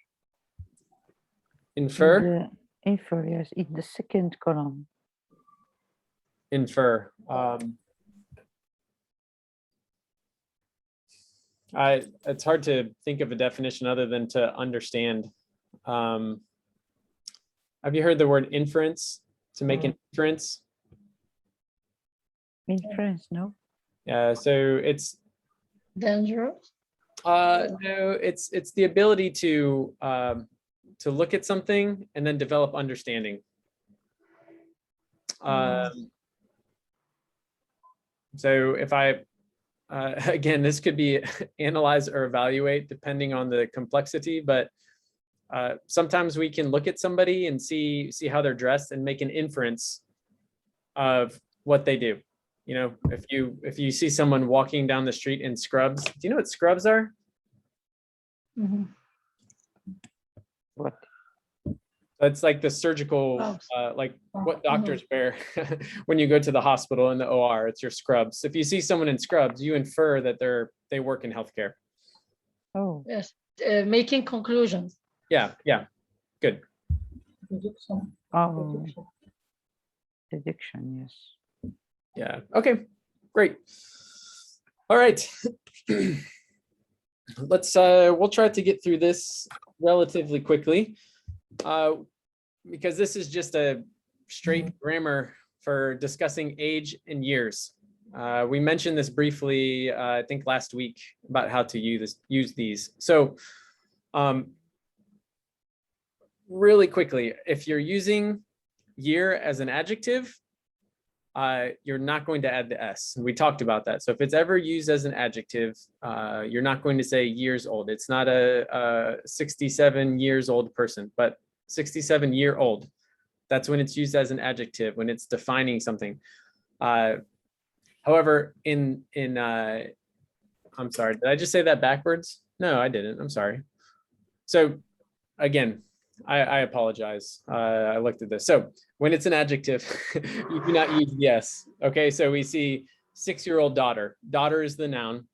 Infer? Infer, yes, in the second column. Infer. It's hard to think of a definition other than to understand. Have you heard the word inference? To make an inference? Inference, no? Yeah, so it's dangerous. No, it's the ability to look at something and then develop understanding. So if I again, this could be analyze or evaluate depending on the complexity, but sometimes we can look at somebody and see how they're dressed and make an inference of what they do. You know, if you see someone walking down the street in scrubs, do you know what scrubs are? Mm-hmm. What? That's like the surgical, Gloves. like what doctors wear when you go to the hospital in the OR. It's your scrubs. If you see someone in scrubs, you infer that they work in healthcare. Oh, Yes, making conclusions. Yeah, yeah, good. Deduction. oh, Deduction. deduction, yes. Yeah, okay, great. All right. Let's we'll try to get through this relatively quickly, because this is just a straight grammar for discussing age and years. We mentioned this briefly, I think last week, about how to use these. So really quickly, if you're using year as an adjective, you're not going to add the S. We talked about that. So if it's ever used as an adjective, you're not going to say years old. It's not a 67 years old person, but 67-year-old. That's when it's used as an adjective, when it's defining something. However, I'm sorry, did I just say that backwards? No, I didn't. I'm sorry. So again, I apologize. I looked at this. So when it's an adjective, you do not use yes. Okay, so we see 6-year-old daughter. Daughter is the noun.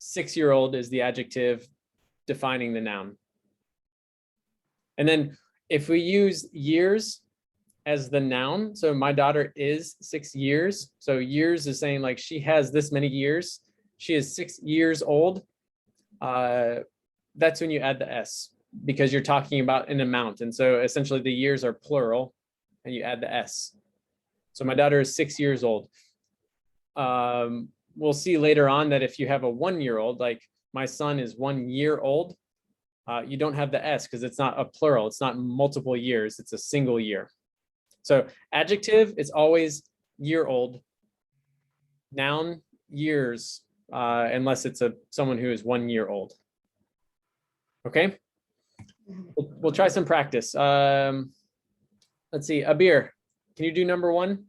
6-year-old is the adjective defining the noun. And then if we use years as the noun, so my daughter is 6 years. So years is saying like she has this many years. She is 6 years old. That's when you add the S, because you're talking about an amount. And so essentially the years are plural and you add the S. So my daughter is 6 years old. We'll see later on that if you have a 1-year-old, like my son is 1 year old, you don't have the S because it's not a plural. It's not multiple years. It's a single year. So adjective is always year old. Noun, years, unless it's someone who is 1 year old. Okay. We'll try some practice. Let's see, Abir, can you do number 1?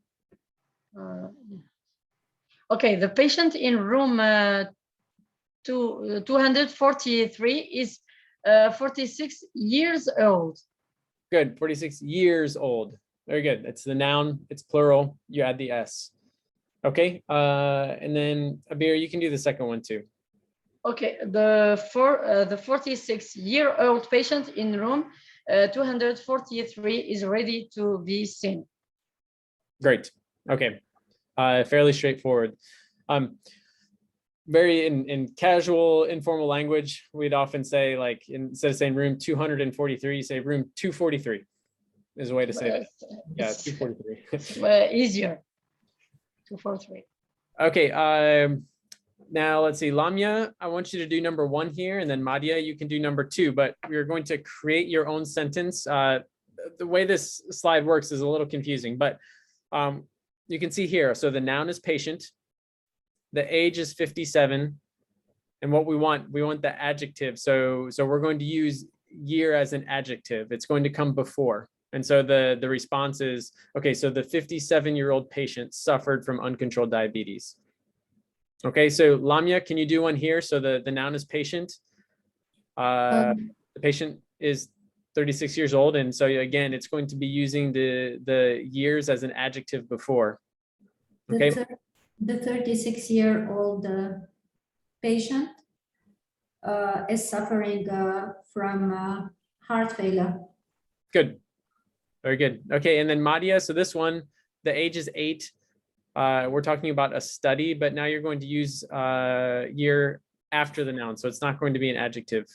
Okay, the patient in room 243 is 46 years old. Good, 46 years old. Very good. It's the noun, it's plural, you add the S. Okay, and then Abir, you can do the second one too. Okay, the 46-year-old patient in room 243 is ready to be seen. Great. Okay. Fairly straightforward. Very in casual, informal language, we'd often say, like, instead of saying room 243, you say room 243 is a way to say that. Yeah, 243. Easier. 243. Okay. Now let's see, Lamia, I want you to do number 1 here, and then Madia, you can do number 2, but we're going to create your own sentence. The way this slide works is a little confusing, but you can see here, so the noun is patient, the age is 57, and what we want the adjective. So we're going to use year as an adjective. It's going to come before. And so the response is, okay, so the 57-year-old patient suffered from uncontrolled diabetes. Okay, so Lamia, can you do one here? So the noun is patient. The patient is 36 years old. And so again, it's going to be using the years as an adjective before. Okay. The 36-year-old patient is suffering from heart failure. Good. Very good. Okay, and then Madia, so this one, the age is 8. We're talking about a study, but now you're going to use year after the noun, so it's not going to be an adjective.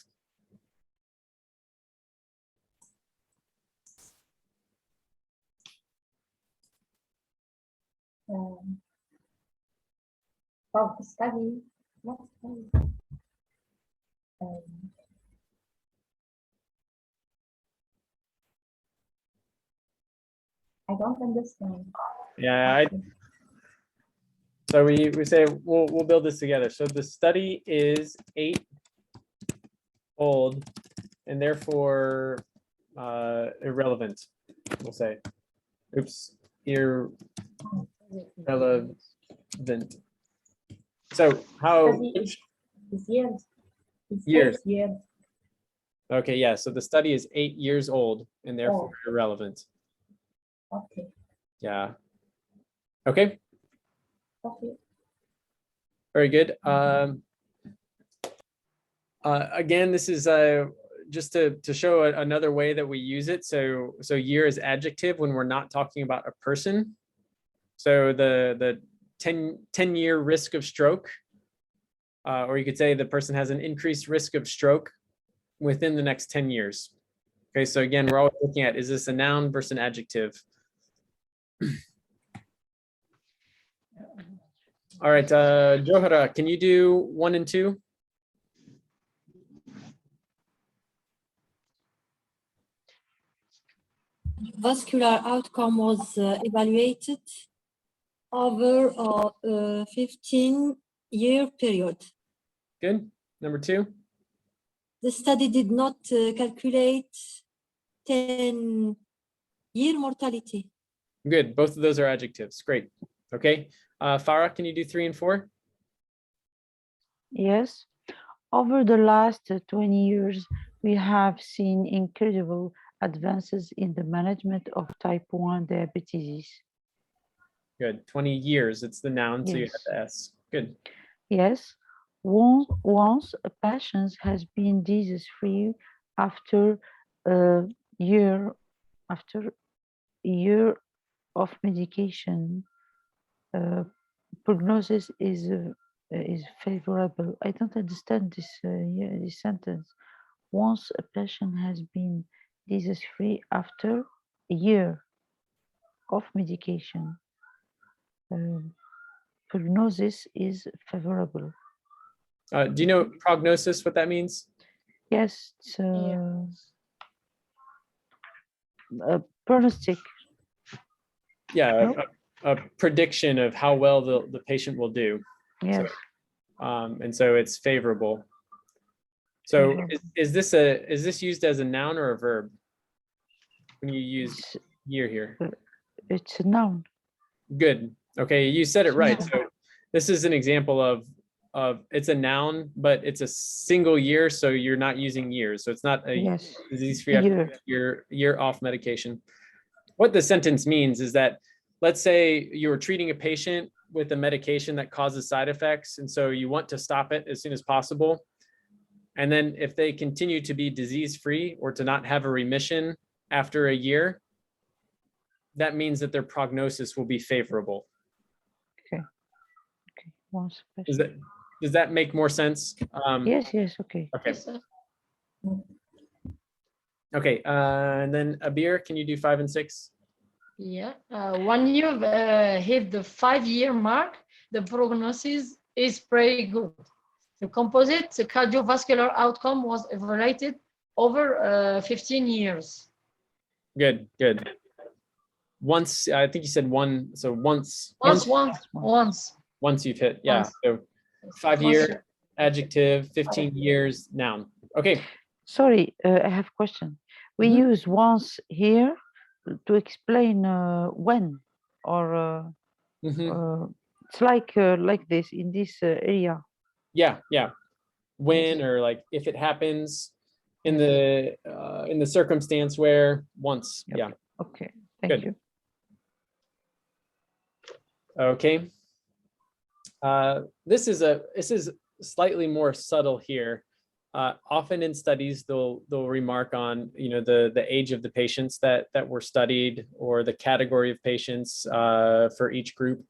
About the study, what study? I don't understand. Yeah, so we say we'll build this together. So the study is 8 old and therefore irrelevant. We'll say, oops, irrelevant. So how? Years. Years. Years. Okay, yeah. So the study is 8 years old. and therefore irrelevant. Okay. Yeah. Okay. Okay. Very good. Again, this is just to show another way that we use it. So year is adjective when we're not talking about a person. So the 10-year risk of stroke, or you could say the person has an increased risk of stroke within the next 10 years. Okay, so again, we're always looking at, is this a noun versus an adjective? All right, Johara, can you do 1 and 2? Vascular outcome was evaluated over a 15-year period. Good. Number 2. The study did not calculate 10-year mortality. Good. Both of those are adjectives. Great. Okay. Farah, can you do 3 and 4? Yes. Over the last 20 years, we have seen incredible advances in the management of type 1 diabetes. Good. 20 years. It's the noun, so you have Yes. the S. Good. Yes. Once a patient has been disease-free after a year of medication, prognosis is favorable. I don't understand this this sentence. Once a patient has been disease-free after a year of medication, prognosis is favorable. Do you know prognosis, what that means? Yes, it's a pronostic. Yeah, No? a prediction of how well the patient will do. Yes. And so it's favorable. So Favorable. is this used as a noun or a verb? When you use It's, year here? it's a noun. Good. Okay, you said it right. Yeah. So this is an example of it's a noun, but it's a single year, so you're not using years. So it's not a Yes. disease-free after year off medication. What the sentence means is that, let's say you were treating a patient with a medication that causes side effects, and so you want to stop it as soon as possible. And then if they continue to be disease-free or to not have a remission after a year, that means that their prognosis will be favorable. Okay. Once a Does patient. that make more sense? Yes. Yes. Okay. Okay. Yes, sir. Okay. And then Abir, can you do 5 and 6? Yeah. When you hit the 5-year mark, the prognosis is pretty good. The composite cardiovascular outcome was evaluated over 15 years. Good. Good. Once, I think you said 1. So once you've hit, yeah. Once. So 5-year adjective, 15 years noun. Okay. Sorry, I have a question. We Mhm. use once here to explain when, or it's like this in this area. Yeah. Yeah. When, or like if it happens in the circumstance where once. Yep. Yeah. Okay. Thank Good. you. Okay. This is slightly more subtle here. Often in studies, they'll remark on the age of the patients that were studied, or the category of patients for each group.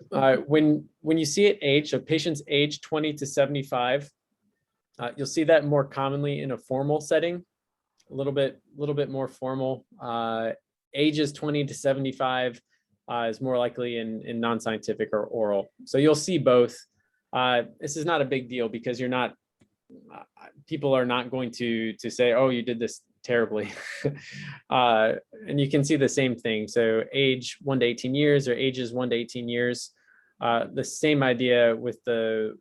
When you see it age, so patients age 20 to 75, you'll see that more commonly in a formal setting, a little bit more formal. Ages 20 to 75 is more likely in non-scientific or oral. So you'll see both. This is not a big deal because you're not, people are not going to say, oh, you did this terribly. And you can see the same thing. So age 1 to 18 years, or ages 1 to 18 years. The same idea with the,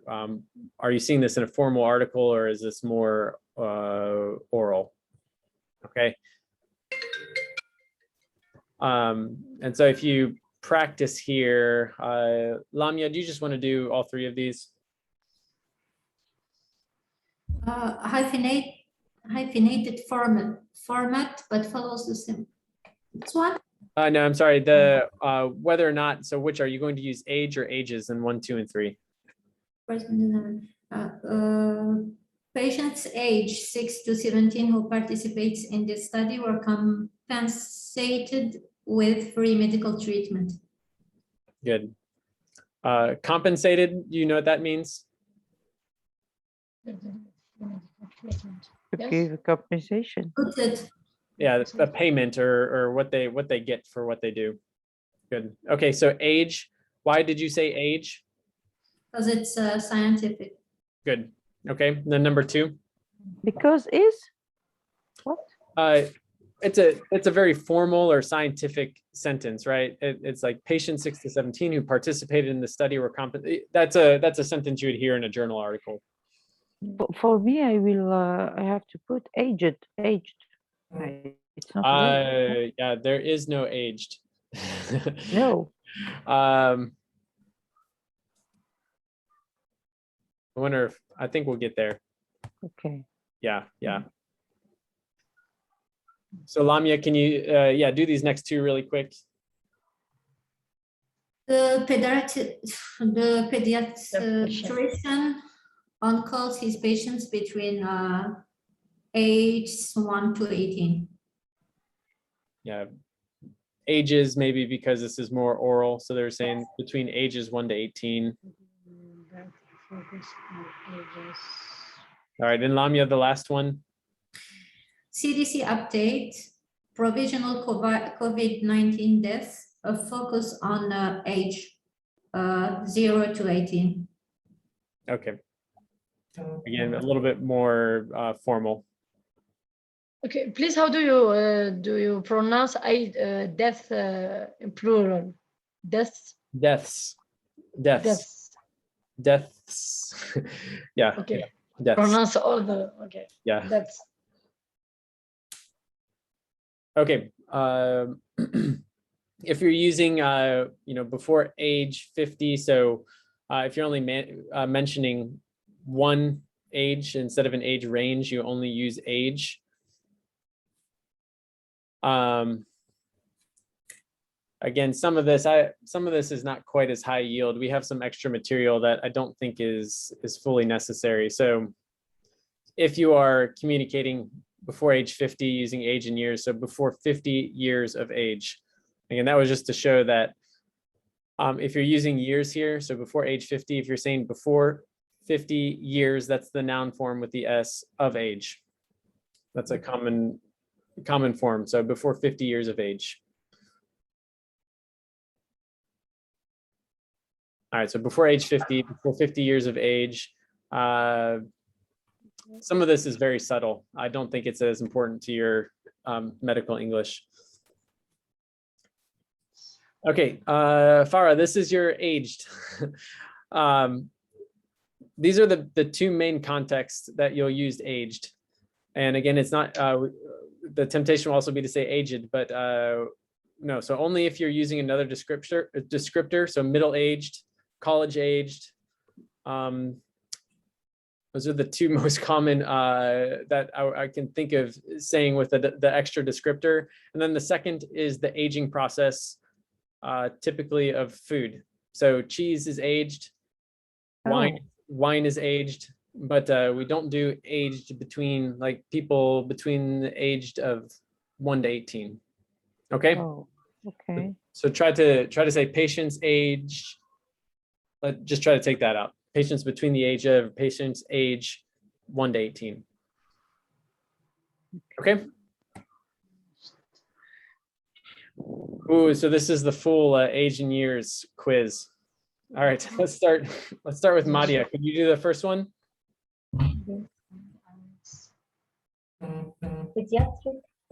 are you seeing this in a formal article, or is this more oral? Okay. And so if you practice here, Lamia, do you just want to do all 3 of these? Hyphenate hyphenated format, but follows the same. This one? No, I'm sorry. The whether or not. So which are you going to use age or ages in 1, 2, and 3? Patients age 6 to 17 who participates in the study were compensated with free medical treatment. Good. Compensated, you know what that means? To Yes. give compensation. Noted. Yeah, a payment or what they get for what they do. Good. Okay, so age. Why did you say age? Because it's scientific. Good. Okay, then number 2. Because is what? It's a very formal or scientific sentence, right? It's like patients 6 to 17 who participated in the study were compensated. That's a sentence you would hear in a journal article. For me, I will. I have to put aged. Aged. It's not. With, Yeah, there is no aged. no. I wonder if I think we'll get there. Okay. Yeah. So Lamia, can you do these next 2 really quick? The pediatrician on calls his patients between ages 1 to 18. Yeah. Ages, maybe because this is more oral. So they're saying between ages 1 to 18. All right, and Lamia, the last one. CDC update, provisional COVID-19 deaths, a focus on age 0 to 18. Okay. Again, a little bit more formal. Okay, please, how do you pronounce death in plural? Deaths. Deaths. Yeah. Okay. Yeah. Deaths. Pronounce all the Yeah. Deaths. Okay. If you're using before age 50, so if you're only mentioning one age instead of an age range, you only use age. Again, some of this is not quite as high yield. We have some extra material that I don't think is fully necessary. So if you are communicating before age 50 using age in years, so before 50 years of age. Again, that was just to show that if you're using years here, so before age 50, if you're saying before 50 years, that's the noun form with the S of age. That's a common form. So before 50 years of age. All right, so before age 50, before 50 years of age. Some of this is very subtle. I don't think it's as important to your medical English. Okay, Farah, this is your aged. These are the 2 main contexts that you'll use aged. And again, it's not, the temptation will also be to say aged, but no, so only if you're using another descriptor, so middle-aged, college-aged. Those are the 2 most common that I can think of saying with the extra descriptor. And then the second is the aging process, typically of food. So cheese is aged, wine is aged, but we don't do aged between like people between the aged of 1 to 18. Okay. Oh, okay. So try to say patients age. Just try to take that out. Patients between the age of 1 to 18. Okay. Ooh, so this is the full age and years quiz. All right, let's start with Madia. Could you do the first one?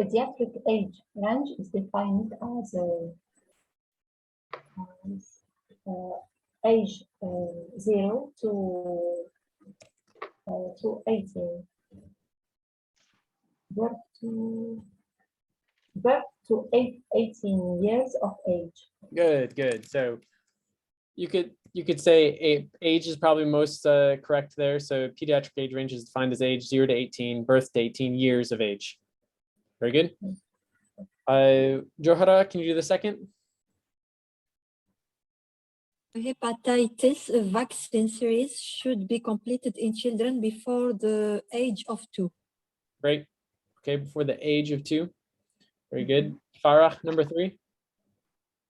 Pediatric age range is defined as age 0 to 18. Birth to 18 years of age. Good. So you could say age is probably most correct there. So pediatric age range is defined as age 0 to 18, birth to 18 years of age. Very good. Johara, can you do the second? Hepatitis vaccine series should be completed in children before the age of 2. Great. Okay, before the age of 2. Very good. Farah, number 3.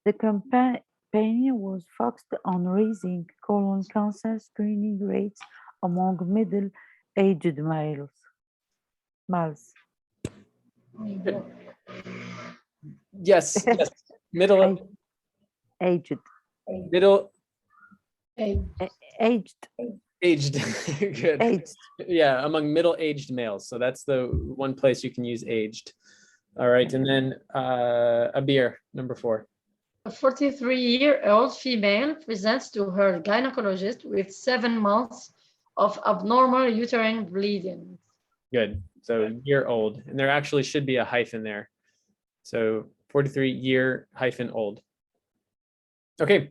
The campaign was focused on raising colon cancer screening rates among middle-aged males. Yes, yes. Middle Aged. aged. Good. Aged. Yeah, among middle-aged males. So that's the one place you can use aged. All right, and then Abir, number 4. A 43-year-old female presents to her gynecologist with 7 months of abnormal uterine bleeding. Good. So year old, and there actually should be a hyphen there. So 43-year-old. Okay.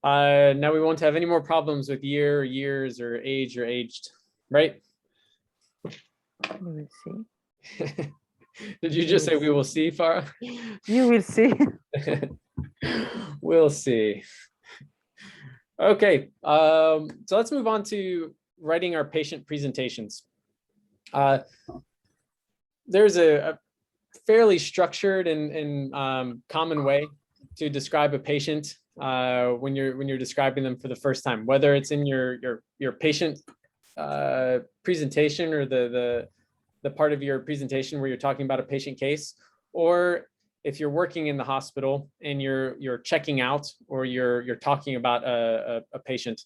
Now we won't have any more problems with year, or years, or age, or aged, right? You will see. Did you just say we will see, Farah? You will see. We'll see. Okay, so let's move on to writing our patient presentations. There's a fairly structured and common way to describe a patient when you're describing them for the first time, whether it's in your patient presentation or the part of your presentation where you're talking about a patient case, or if you're working in the hospital and you're checking out or you're talking about a patient.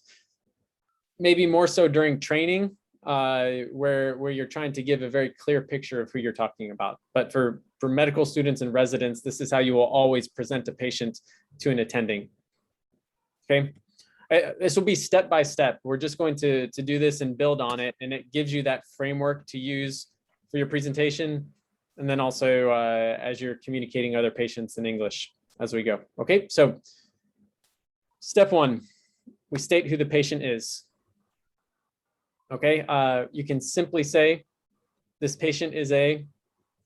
Maybe more so during training, where you're trying to give a very clear picture of who you're talking about. But for medical students and residents, this is how you will always present a patient to an attending. Okay, this will be step by step. We're just going to do this and build on it, and it gives you that framework to use for your presentation, and then also as you're communicating other patients in English as we go. Okay, so step 1, we state who the patient is. Okay, you can simply say, this patient is a,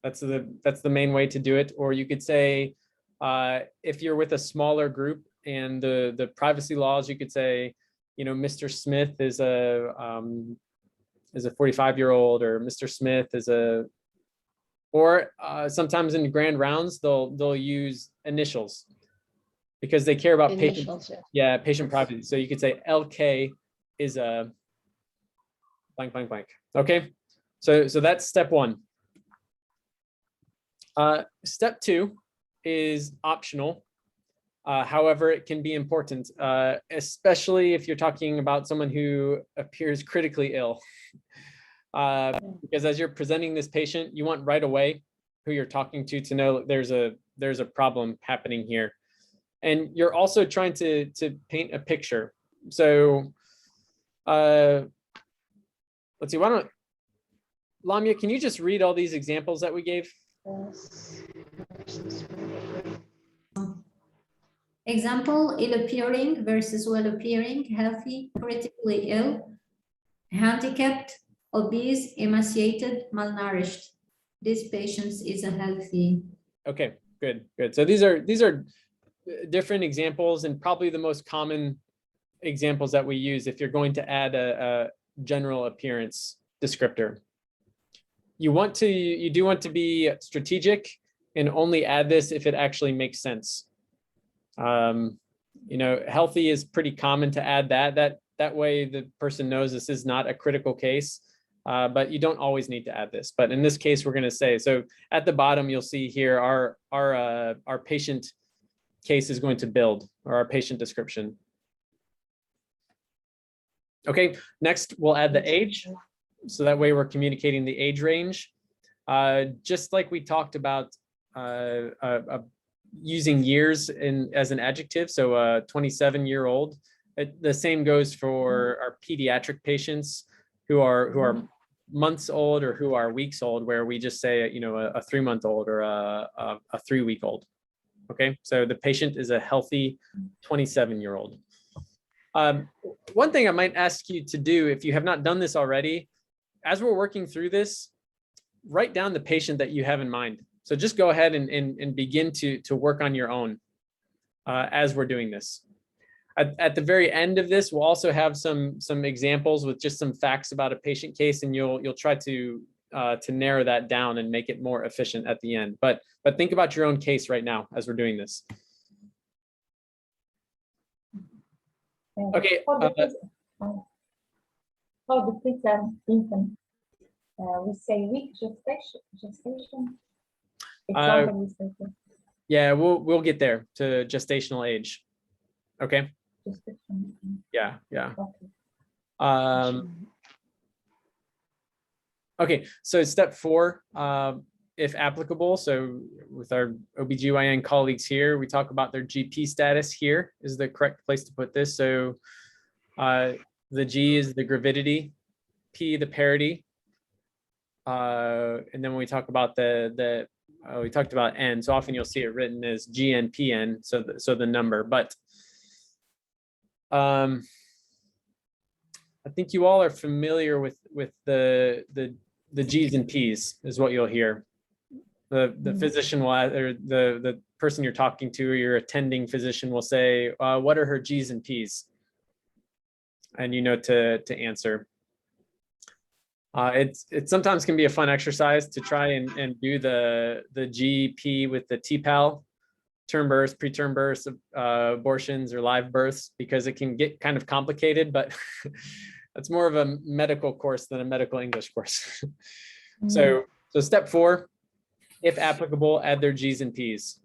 that's the main way to do it. Or you could say, if you're with a smaller group and the privacy laws, you could say, you know, Mr. Smith is a 45-year-old, or Mr. Smith is a, or sometimes in grand rounds, they'll use initials because they care about patient, yeah, patient privacy. So you could say LK is a blank, blank, blank. Okay, so that's step 1. Step 2 is optional. However, it can be important, especially if you're talking about someone who appears critically ill. Because as you're presenting this patient, you want right away who you're talking to know there's a problem happening here. And you're also trying to paint a picture. So let's see, why don't, Lamia, can you just read all these examples that we gave? Yes. Example, ill-appearing versus well-appearing, healthy, critically ill, handicapped, obese, emaciated, malnourished. This patient is a healthy. Okay, good. So these are different examples, and probably the most common examples that we use if you're going to add a general appearance descriptor. You do want to be strategic and only add this if it actually makes sense. You know, healthy is pretty common to add that way the person knows this is not a critical case, but you don't always need to add this. But in this case, we're going to say, so at the bottom, you'll see here our patient case is going to build, or our patient description. Okay, next we'll add the age. So that way we're communicating the age range. Just like we talked about using years as an adjective. So 27-year-old. The same goes for our pediatric patients who are months old or who are weeks old, where we just say, you know, a 3-month-old or a 3-week-old. Okay, so the patient is a healthy 27-year-old. One thing I might ask you to do, if you have not done this already, as we're working through this, write down the patient that you have in mind. So just go ahead and begin to work on your own as we're doing this. At the very end of this, we'll also have some examples with just some facts about a patient case, and you'll try to narrow that down and make it more efficient at the end. But think about your own case right now as we're doing this. Okay. For the preterm infant, we say week gestation. Example, we say Yeah, we'll get there to gestational age. Okay. gestation. Yeah. Okay. Okay, so step 4, if applicable, so with our OBGYN colleagues here, we talk about their GP status. Here is the correct place to put this. So the G is the gravidity, P the parity, and then when we talk about we talked about N, so often you'll see it written as GNPN, so the number, but I think you all are familiar with the G's and P's is what you'll hear. The physician will, or the person you're talking to, or your attending physician will say, what are her G's and P's? And you know to answer. It sometimes can be a fun exercise to try and do the GP with the TPAL, term births, preterm births, abortions, or live births, because it can get kind of complicated, but it's more of a medical course than a medical English course. So step 4, if applicable, add their G's and P's.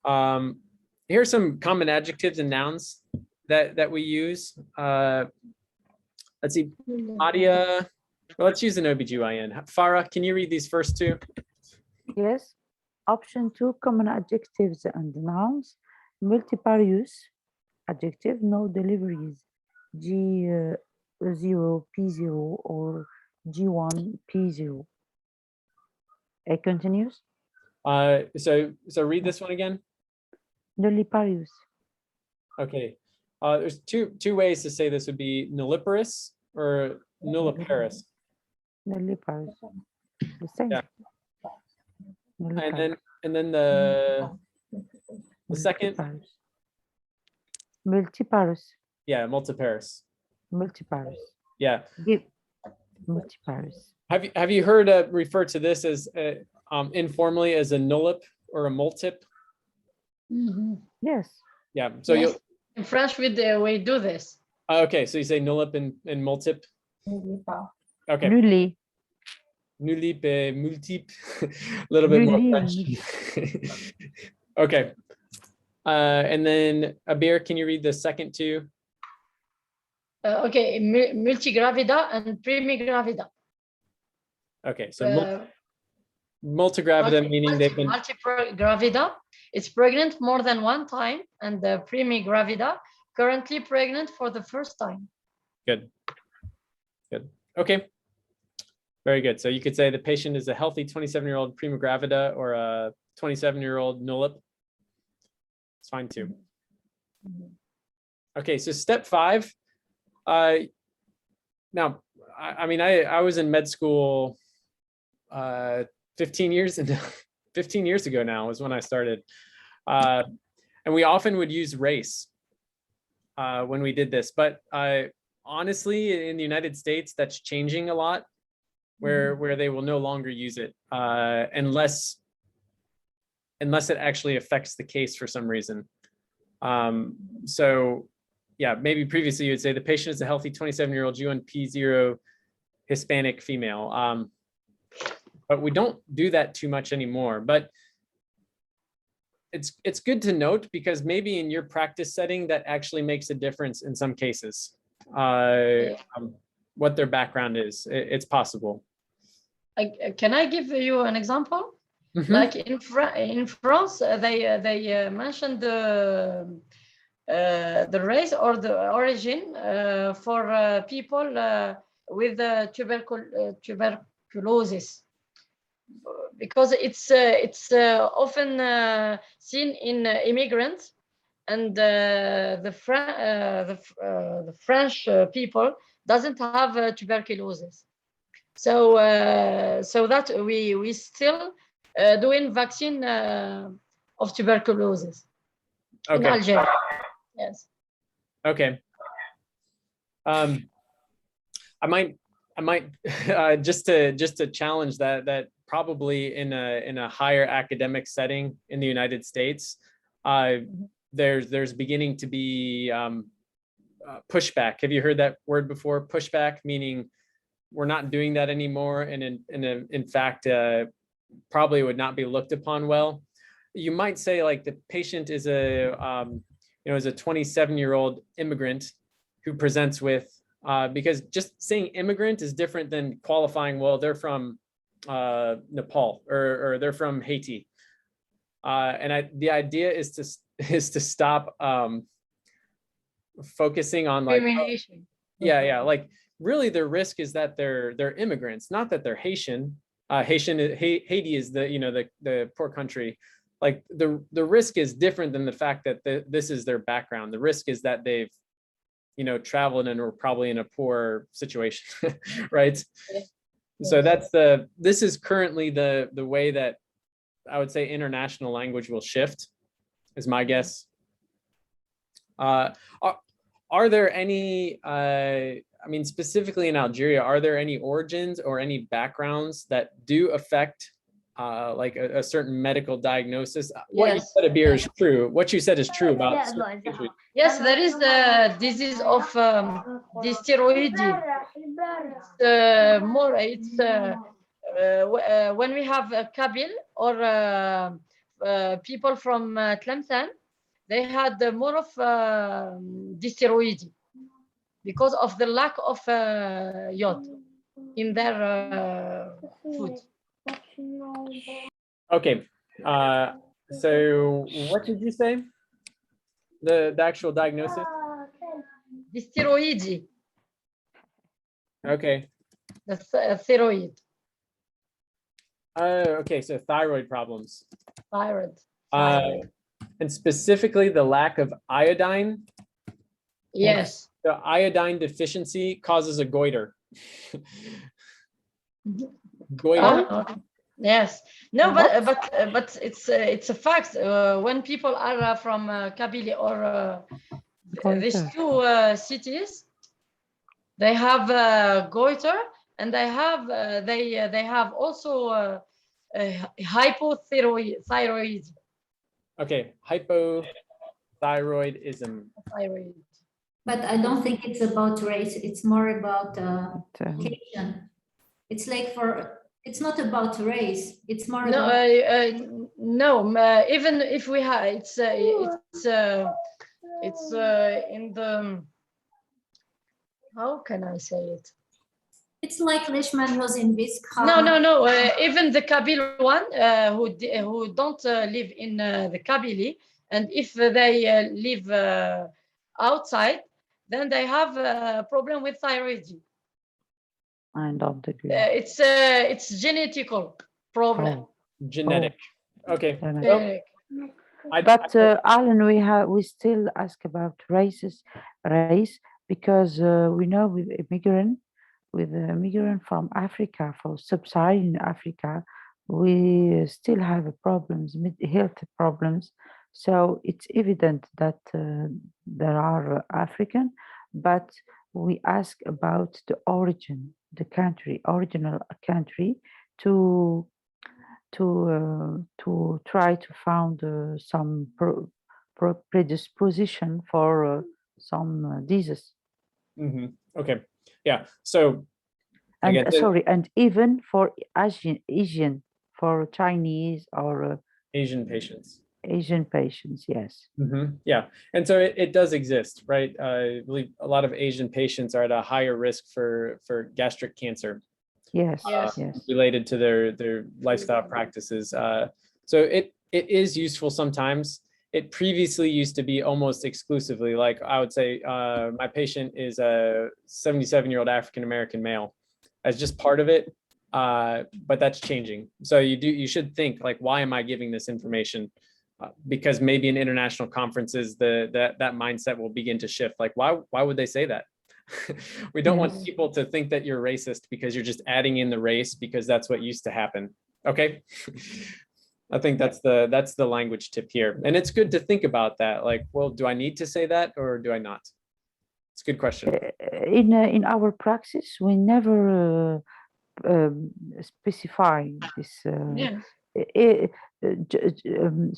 Here are some common adjectives and nouns that we use. Let's see, Nadia, well, let's use an OBGYN. Farah, can you read these first 2? Yes. Option 2, common adjectives and nouns. Multifarious adjective, no deliveries. G0, P0, or G1, P0. It continues. So read this one again. Nulliparous. Okay. There's two ways to say this would be nulliparous or nulliparous. Nulliparous. The same. Yeah. Nulliparous. And then the second. Multiparous. Yeah, multiparous. Multiparous. Yeah. Multiparous. Have you heard refer to this as informally as a nullip or a multip? Yes. Yeah. So Yes. In French, we do this. okay, so you say nullip and multip. Okay. Nulli. Nullip, multip. A little bit more French. Okay. And then Abir, can you read the second 2? Okay, multigravida and primigravida. Okay, so multigravida meaning they've been multigravida. It's pregnant more than one time, and the primigravida currently pregnant for the first time. Good. Okay. Very good. So you could say the patient is a healthy 27-year-old primigravida or a 27-year-old nullip. It's fine too. Okay, so step 5. Now, I mean, I was in med school 15 years ago now was when I started. And we often would use race when we did this. But honestly, in the United States, that's changing a lot, where they will no longer use it unless it actually affects the case for some reason. So yeah, maybe previously you would say the patient is a healthy 27-year-old G1P0 Hispanic female. But we don't do that too much anymore. But it's good to note, because maybe in your practice setting that actually makes a difference in some cases. What their background is, it's possible. Can I give you an example? Mm-hmm. Like in France, they mentioned the race or the origin for people with tuberculosis. because it's often seen in immigrants, and the French people doesn't have tuberculosis. So so that we still doing vaccine of tuberculosis in Okay. Algeria. Yes. Okay. I might just to challenge that probably in a higher academic setting in the United States, there's beginning to be pushback. Have you heard that word before? Pushback, meaning we're not doing that anymore, and in fact probably would not be looked upon well. You might say like the patient is a is a 27-year-old immigrant who presents with because just saying immigrant is different than qualifying, well, they're from Nepal or they're from Haiti. And the idea is to stop focusing on like, yeah, like really the risk is that they're immigrants, not that they're Haitian. Haiti is the poor country. Like the risk is different than the fact that this is their background. The risk is that they've traveled and are probably in a poor situation, right? So this is currently the way that I would say international language will shift, is my guess. Are there any, I mean, specifically in Algeria, are there any origins or any backgrounds that do affect like a certain medical diagnosis? What you said, Abir, is true. What you said is true about. Yes, there is the disease of dysteroidy. When we have Kabyle or people from Tlemcen, they had more of dysteroidy because of the lack of iod in their food. Okay, so what did you say? The actual diagnosis? Dysteroidy. Okay. The thyroid. Okay, so thyroid problems. Thyroid. And specifically the lack of iodine. Yes. The iodine deficiency causes a goiter. Goiter. Yes. No, but it's a fact. When people are from Kabylie or these two cities, they have goiter, and they have also hypothyroid. Okay, hypothyroidism. Thyroid. But I don't think it's about race. It's more about location. It's like it's not about race. It's more no, about no. Even if we have, it's in the. How can I say it? It's like Leishmanios in Visca. No. Even the Kabyle one, who don't live in the Kabylie, and if they live outside, then they have a problem with thyroid. I don't agree. It's genetical problem. Genetic. Okay. Genetic. But Alan, we still ask about race, because we know with a migrant from Africa, from sub-Saharan Africa, we still have problems, health problems. So it's evident that there are African, but we ask about the origin, the country, original country, to try to find some predisposition for some disease. Okay, yeah. So, and and even for Asian, for Chinese or Asian patients. Asian patients, yes. Yeah, and so it does exist, right? I believe a lot of Asian patients are at a higher risk for gastric cancer. Yes, related to their lifestyle practices. So it is useful sometimes. It previously used to be almost exclusively, like I would say, my patient is a 77-year-old African-American male. As just part of it, but that's changing. So you should think like, why am I giving this information? Because maybe in international conferences, that mindset will begin to shift. Like, why would they say that? We don't want people to think that you're racist because you're just adding in the race because that's what used to happen. Okay. I think that's the language tip here. And it's good to think about that. Like, well, do I need to say that or do I not? It's a good question. In our practice, we never specify this Yeah.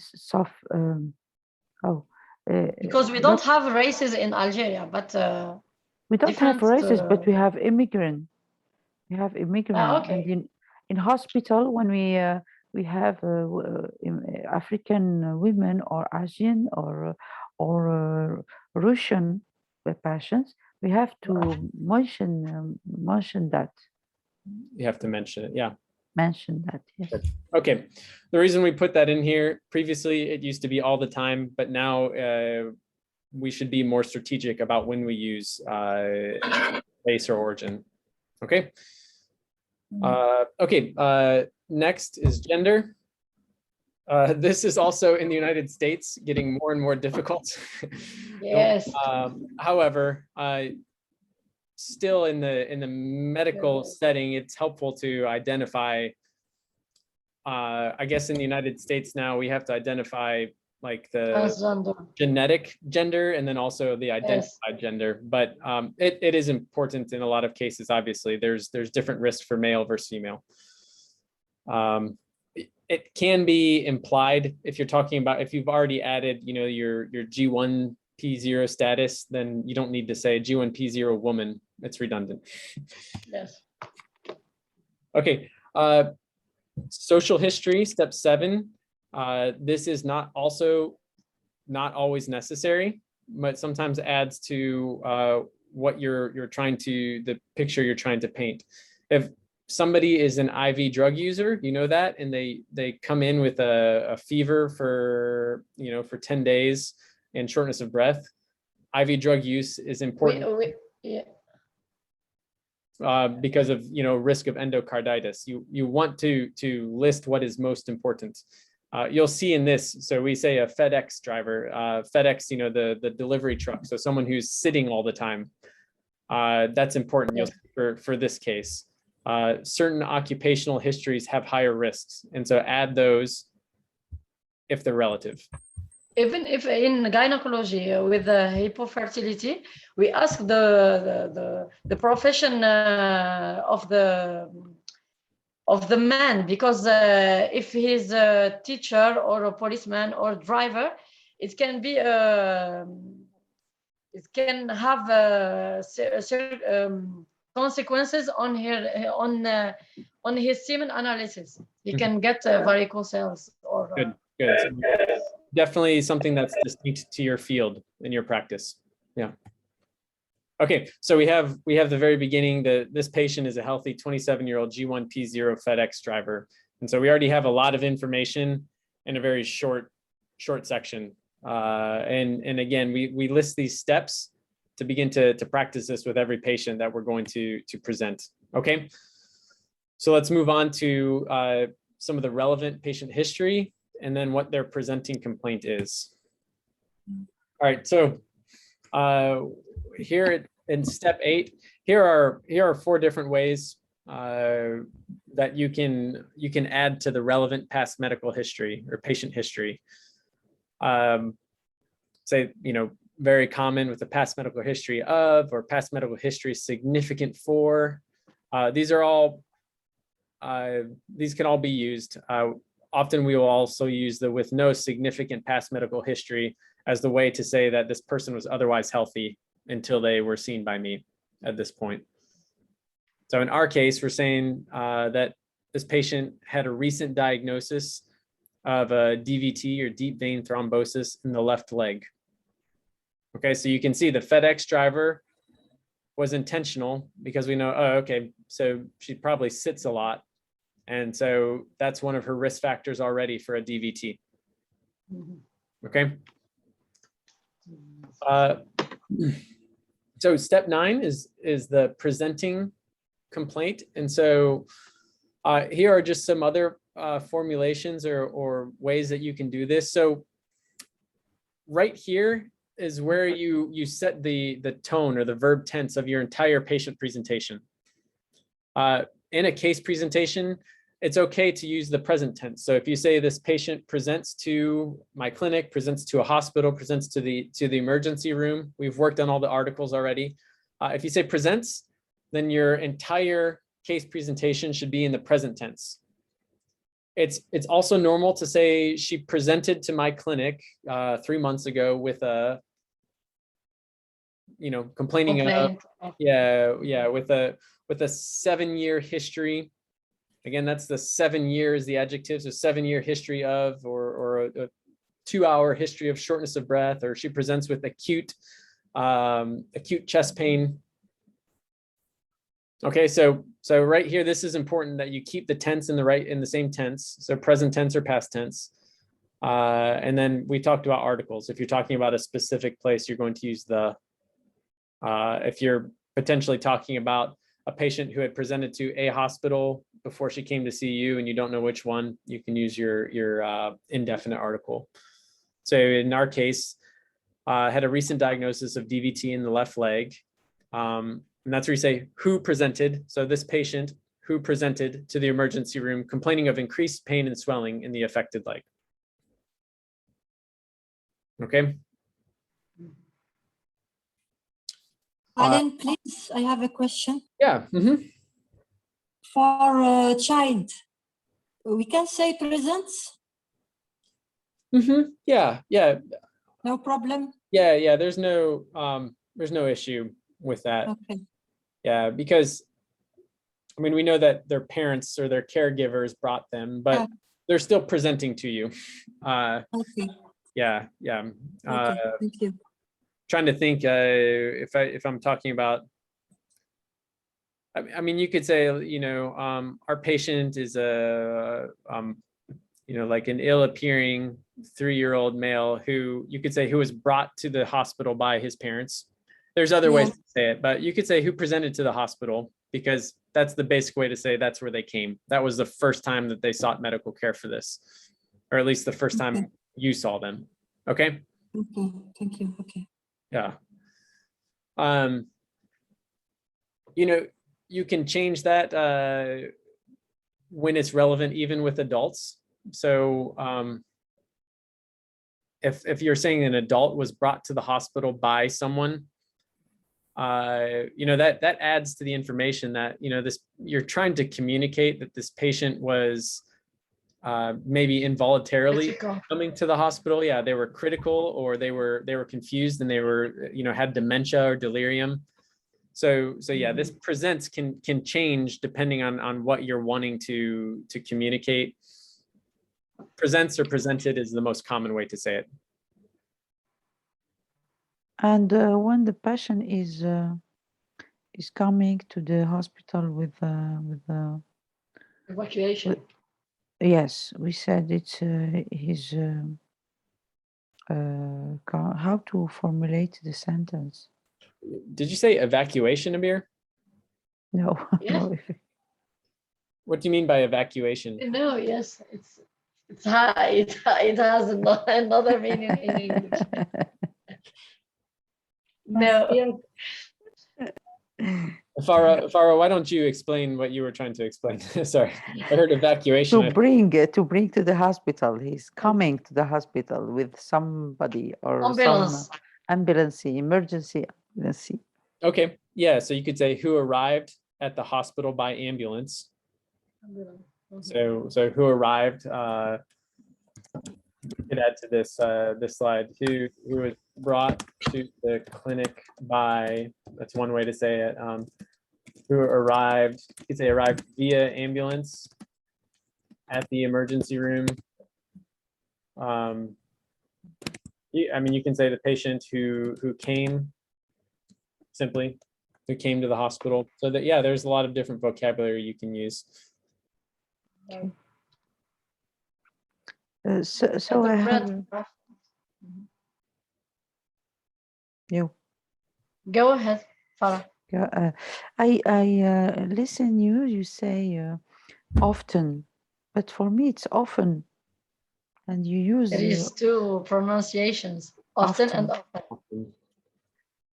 soft. Because we don't have races in Algeria, but we don't have different, races, but we have immigrant. We have immigrant, okay. and in hospital when we have African women or Asian or Russian patients, we have to mention that. You have to mention it, yeah. Mention that, yes. Okay, the reason we put that in here, previously it used to be all the time, but now we should be more strategic about when we use race or origin. Okay. Next is gender. This is also in the United States getting more and more difficult. Yes. However, still in the medical setting, it's helpful to identify. I guess in the United States now we have to identify like the Transgender. genetic gender and then also the identified gender. But it is important in a lot of cases. Obviously, there's different risks for male versus female. It can be implied if you're talking about if you've already added, you know, your G1P0 status, then you don't need to say G1P0 woman. It's redundant. Yes. Okay. Social history, step 7. This is not always necessary, but sometimes adds to what you're trying to, the picture you're trying to paint. If somebody is an IV drug user, you know that, and they come in with a fever for 10 days and shortness of breath, IV drug use is important. Because of risk of endocarditis. You want to list what is most important. You'll see in this, so we say a FedEx driver, FedEx, the delivery truck, so someone who's sitting all the time. That's important. You'll see for this case. Certain occupational histories have higher risks, and so add those if they're relative. Even if in gynecology with the hypofertility, we ask the profession of the man, because if he's a teacher or a policeman or driver, it can be it can have consequences on his semen analysis. He can get varicocele or good. So definitely something that's distinct to your field in your practice. Yeah. Okay, so we have the very beginning. This patient is a healthy 27-year-old G1P0 FedEx driver, and so we already have a lot of information in a very short section. And again, we list these steps to begin to practice this with every patient that we're going to present. Okay, so let's move on to some of the relevant patient history and then what their presenting complaint is. All right, so here in step 8, here are 4 different ways that you can add to the relevant past medical history or patient history. Say, very common with the past medical history of, or past medical history significant for. These can all be used. Often we will also use the with no significant past medical history as the way to say that this person was otherwise healthy until they were seen by me at this point. So in our case, we're saying that this patient had a recent diagnosis of a DVT or deep vein thrombosis in the left leg. Okay, so you can see the FedEx driver was intentional because we know, oh, okay, so she probably sits a lot. And so that's one of her risk factors already for a DVT. Okay. So step 9 is the presenting complaint. And so Here are just some other formulations or ways that you can do this. So right here is where you set the tone or the verb tense of your entire patient presentation. In a case presentation, it's okay to use the present tense. So if you say this patient presents to my clinic, presents to a hospital, presents to the emergency room, we've worked on all the articles already. If you say presents, then your entire case presentation should be in the present tense. It's also normal to say she presented to my clinic 3 months ago with a, complaining of, with a 7-year history. Again, that's the 7 years, the adjective, so 7-year history of, or a 2-hour history of shortness of breath, or she presents with acute chest pain. Okay, so right here, this is important that you keep the tense in the same tense, so present tense or past tense. And then we talked about articles. If you're talking about a specific place, you're going to use the. If you're potentially talking about a patient who had presented to a hospital before she came to see you and you don't know which one, you can use your indefinite article. So in our case, had a recent diagnosis of DVT in the left leg. And that's where you say who presented. So this patient who presented to the emergency room complaining of increased pain and swelling in the affected leg. Okay. Alan, please, I have a question. Yeah. For a child, we can say presents? Yeah. No problem? Yeah. There's no issue with that. Okay. Yeah, because I mean, we know that their parents or their caregivers brought them, but they're still presenting to you. Okay. Yeah. Okay. Thank you. Trying to think if I'm talking about. I mean, you could say, our patient is like an ill-appearing 3-year-old male who you could say who was brought to the hospital by his parents. There's other ways to say it, but you could say who presented to the hospital, because that's the basic way to say that's where they came. That was the first time that they sought medical care for this, or at least the first time you saw them. Okay. Okay. Thank you. Okay. Yeah. You can change that when it's relevant, even with adults. So if you're saying an adult was brought to the hospital by someone, that adds to the information that, you're trying to communicate that this patient was maybe involuntarily coming to the hospital. Yeah, they were critical, or they were confused, and they were, had dementia or delirium. So yeah, this presents can change depending on what you're wanting to communicate. Presents or presented is the most common way to say it. And when the patient is coming to the hospital with evacuation. Yes, we said it's his. How to formulate the sentence? Did you say evacuation, Amir? No. Yeah. No. What do you mean by evacuation? No, yes, it's high. It has another meaning in English. No. Farah, why don't you explain what you were trying to explain? Sorry, I heard evacuation. To bring to the hospital. He's coming to the hospital with somebody or Ambulance. some ambulance, emergency ambulance. Okay, yeah, so you could say who arrived at the hospital by ambulance. So who arrived, you could add to this slide, who was brought to the clinic by, that's one way to say it. Who arrived, you could say arrived via ambulance at the emergency room. You can say the patient who came, simply, who came to the hospital. So that, yeah, there's a lot of different vocabulary you can use. So I have you. Go ahead, Farah. I listen you say Often, but for me it's often, and you use There is two pronunciations, often and often.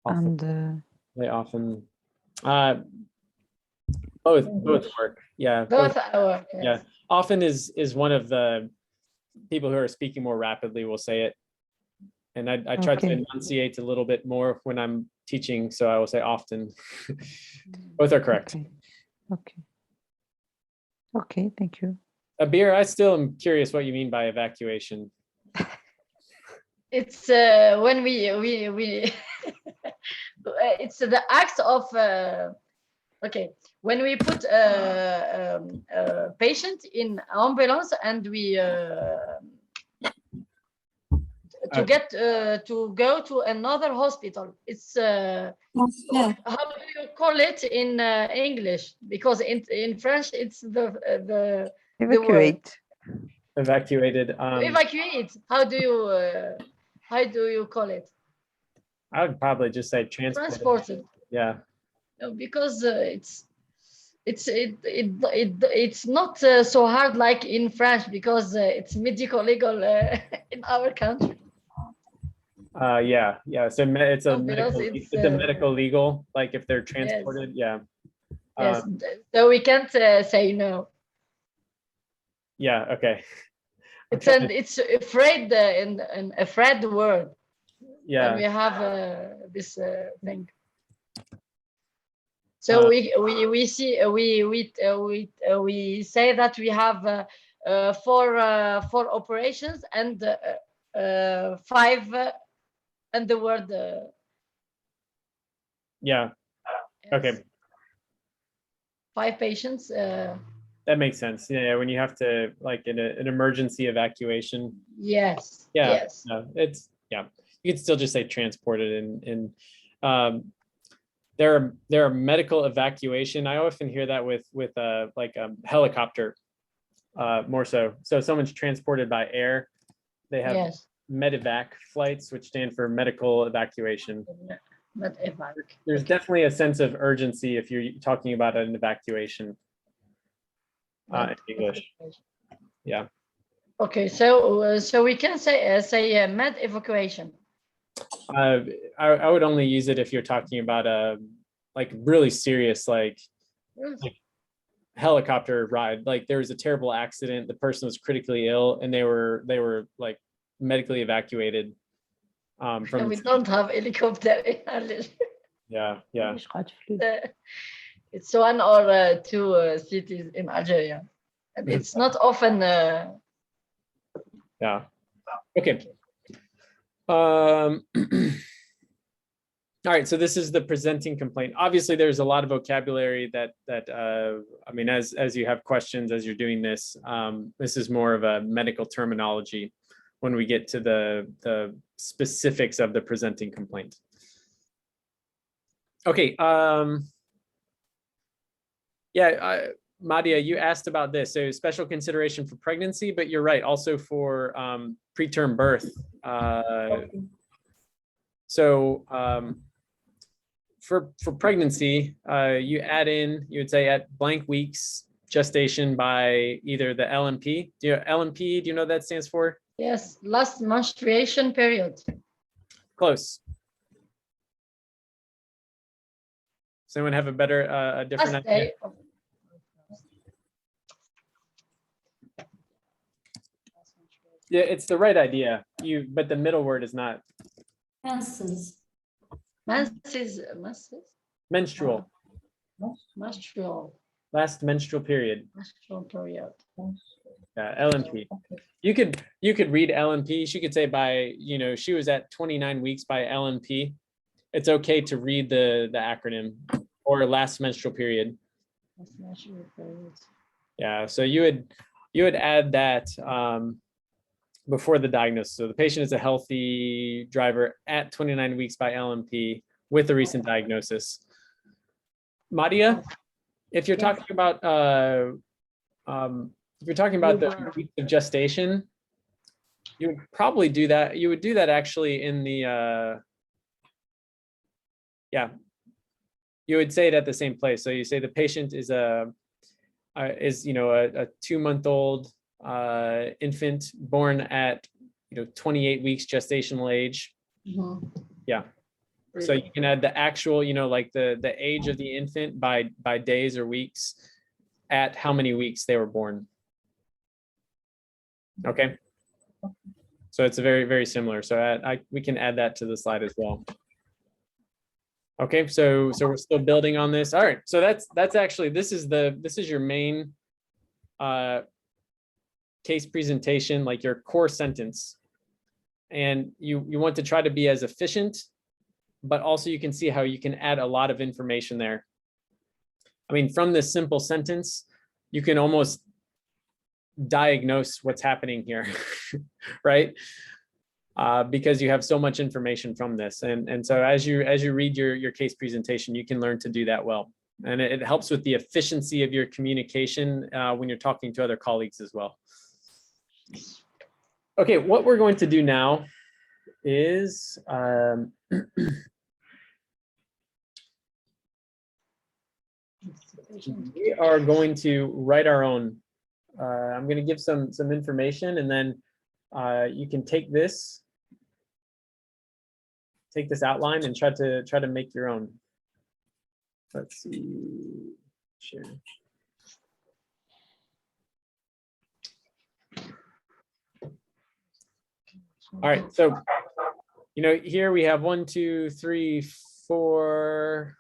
Often. and They often. Both work. Yeah. Both are okay. Yeah. Often is one of the people who are speaking more rapidly will say it. And I try to Okay. enunciate a little bit more when I'm teaching, so I will say often. Both are correct. Okay. Okay. Okay, thank you. Abir, I still am curious what you mean by evacuation. It's when we it's the act of okay, when we put a patient in ambulance and we to get to go to another hospital. It's Yeah. how do you call it in English? Because in French it's the word. Evacuate. Evacuated. Evacuate. How do you call it? I would probably just say transported. Transported. Yeah. No, because it's not so hard like in French because it's medical legal in our country. Yeah. So it's a Oh, because medical. it's, It's a medical legal. Like if they're transported. Yeah. Yes. So we can't say no. Yeah. Okay. It's afraid and afraid word. Yeah. When we have this thing. So we see we say that we have four operations and 5 and the word. Yeah. Okay. 5 patients. That makes sense. Yeah. When you have to like in an emergency evacuation. Yes. Yeah. Yes. No, it's you could still just say transported and there are medical evacuation. I often hear that with like a helicopter more so. So someone's transported by air. They have Yes. medevac flights, which stand for medical evacuation. Medevac. There's definitely a sense of urgency if you're talking about an evacuation in English. Yeah. Okay, so we can say med evacuation. I would only use it if you're talking about a like really serious like helicopter ride. Like there was a terrible accident, the person was critically ill, and they were like medically evacuated. From we don't have helicopter in Ireland. Yeah. It's 1 or 2 cities in Algeria, and it's not often. Yeah. Okay. All right, so this is the presenting complaint. Obviously, there's a lot of vocabulary that I mean, as you have questions as you're doing this, this is more of a medical terminology when we get to the specifics of the presenting complaint. Okay. Yeah, Madia, you asked about this. So special consideration for pregnancy, but you're right, also for preterm birth. So for pregnancy, you add in, you would say at blank weeks gestation by either the LMP. LMP, do you know what that stands for? Yes, last menstruation period. Close. Does anyone have a better, a different idea? Yeah, it's the right idea. But the middle word is not. Menses. Menstrual. Menstrual. Last menstrual period. Menstrual period. LMP. You could read LMP. She could say by, she was at 29 weeks by LMP. It's okay to read the acronym or last menstrual period. Last menstrual period. Yeah, so you would add that before the diagnosis. So the patient is a healthy driver at 29 weeks by LMP with a recent diagnosis. Madia, if you're talking about the weeks of gestation, you would probably do that. You would do that actually in the you would say it at the same place. So you say the patient is a is, you know, a 2-month-old infant born at, you know, 28 weeks gestational age. Yeah. So you can add the actual, you know, like the age of the infant by days or weeks at how many weeks they were born. Okay. So it's a very, very similar. So we can add that to the slide as well. Okay, so we're still building on this. All right, so that's actually, this is your main case presentation, like your core sentence. And you want to try to be as efficient, but also you can see how you can add a lot of information there. I mean, from this simple sentence, you can almost diagnose what's happening here, right? Because you have so much information from this. And so as you read your case presentation, you can learn to do that well. And it helps with the efficiency of your communication when you're talking to other colleagues as well. Okay, what we're going to do now is we are going to write our own. I'm going to give some information, and then you can take this outline and try to make your own. Let's see. Share. All right, so you know, here we have 1, 2, 3, 4,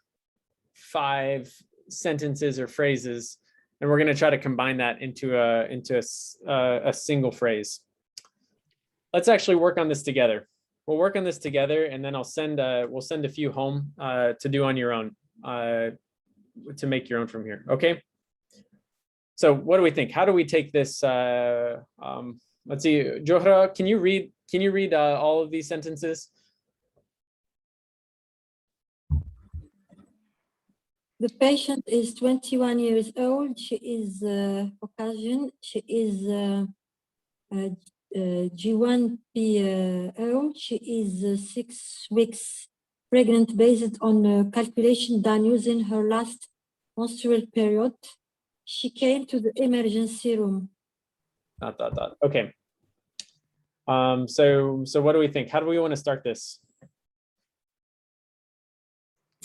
5 sentences or phrases, and we're going to try to combine that into a single phrase. Let's actually work on this together. We'll work on this together, and then we'll send a few home to do on your own, to make your own from here. Okay. So what do we think? How do we take this? Let's see, Johra, can you read all of these sentences? The patient is 21 years old. She is Caucasian. She is G1PO. She is 6 weeks pregnant based on a calculation done using her last menstrual period. She came to the emergency room. ... Okay. So what do we think? How do we want to start this?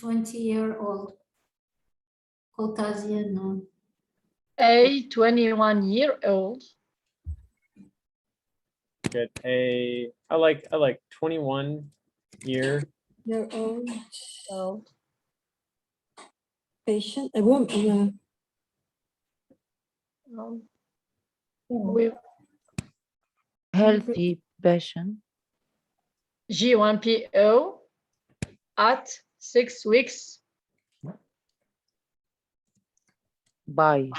20-year-old Caucasian. A 21-year-old. Good. I like 21-year-old Patient, a woman. With Healthy patient. G1PO at 6 weeks. By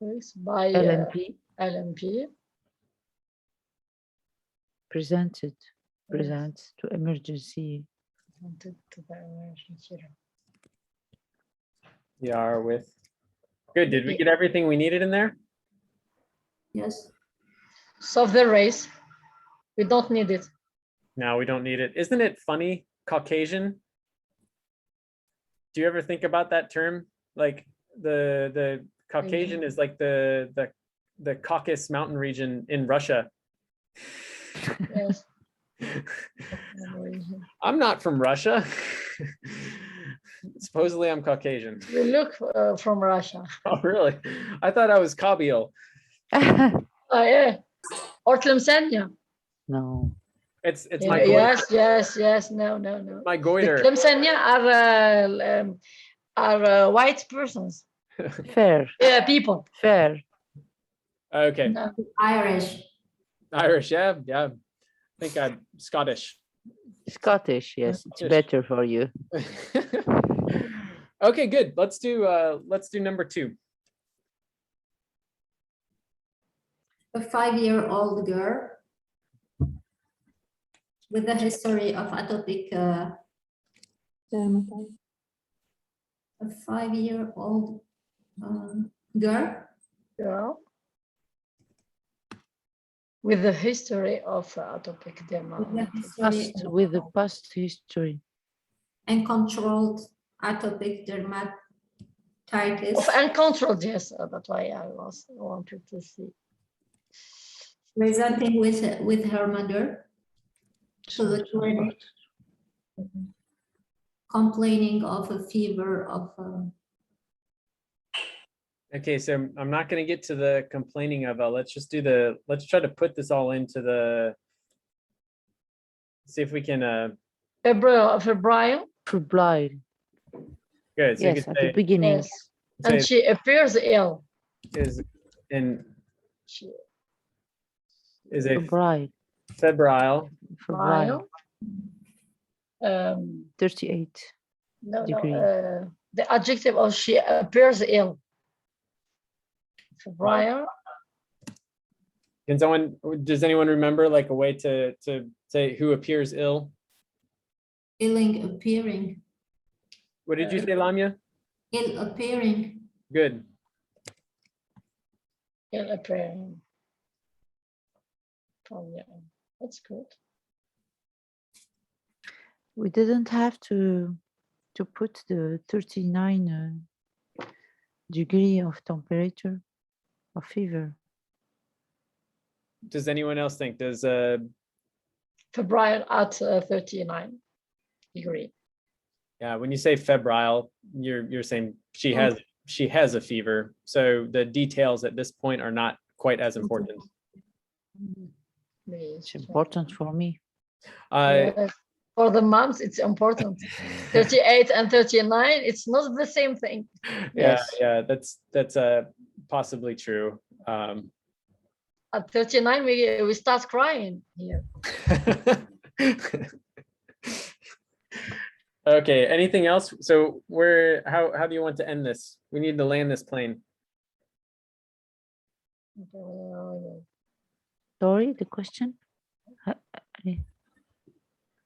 LNP. LNP. Presents to emergency. We are with. Good. Did we get everything we needed in there? Yes. Solve the race. We don't need it. No, we don't need it. Isn't it funny? Caucasian. Do you ever think about that term? Like the Caucasian is like the Caucasus mountain region in Russia. Yes. I'm not from Russia. Supposedly I'm Caucasian. You look from Russia. Oh, really? I thought I was Kabyle. Oh, yeah. Or Tlemcenia. No. It's Yeah, my goiter. yes. No. My The goiter. Tlemcenia are white persons. Fair. Yeah, people. Fair. Okay. No. Irish. Irish, yeah. I think I'm Scottish. Scottish, yes, it's Scottish. better for you. Okay, good. Let's do number 2. A 5-year-old girl with a history of atopic. Dermatitis. A 5-year-old girl Yeah. With the history of atopic dermatitis. With the past history. and controlled atopic Titus. Of uncontrolled, yes. That's why I wanted to see. Presenting with her mother to the clinic, complaining of a fever of. Okay, so I'm not going to get to the complaining of. Let's just do the. Let's try to put this all into the. See if we can. Febrile. Febrile. Good. So you Yes, could at the beginning. Yes. say And she appears ill. is in She is a Febrile. febrile. Febrile. 38. No, Degree. no. The adjective of she appears ill. Febrile. Can someone? Does anyone remember like a way to say who appears ill? Illing appearing. What did you say, Lamia? Ill appearing. Good. Ill appearing. Oh, yeah. That's good. We didn't have to put the 39 degree of temperature or fever. Does anyone else think? Does Febrile at 39 degree. yeah, when you say febrile, you're saying she has a fever. So the details at this point are not quite as important. It's important for me. Yes. For the moms, it's important. 38 and 39, it's not the same thing. Yeah, Yes. yeah, that's possibly true. At 39, we start crying here. Okay, anything else? So how do you want to end this? We need to land this plane. Sorry, the question?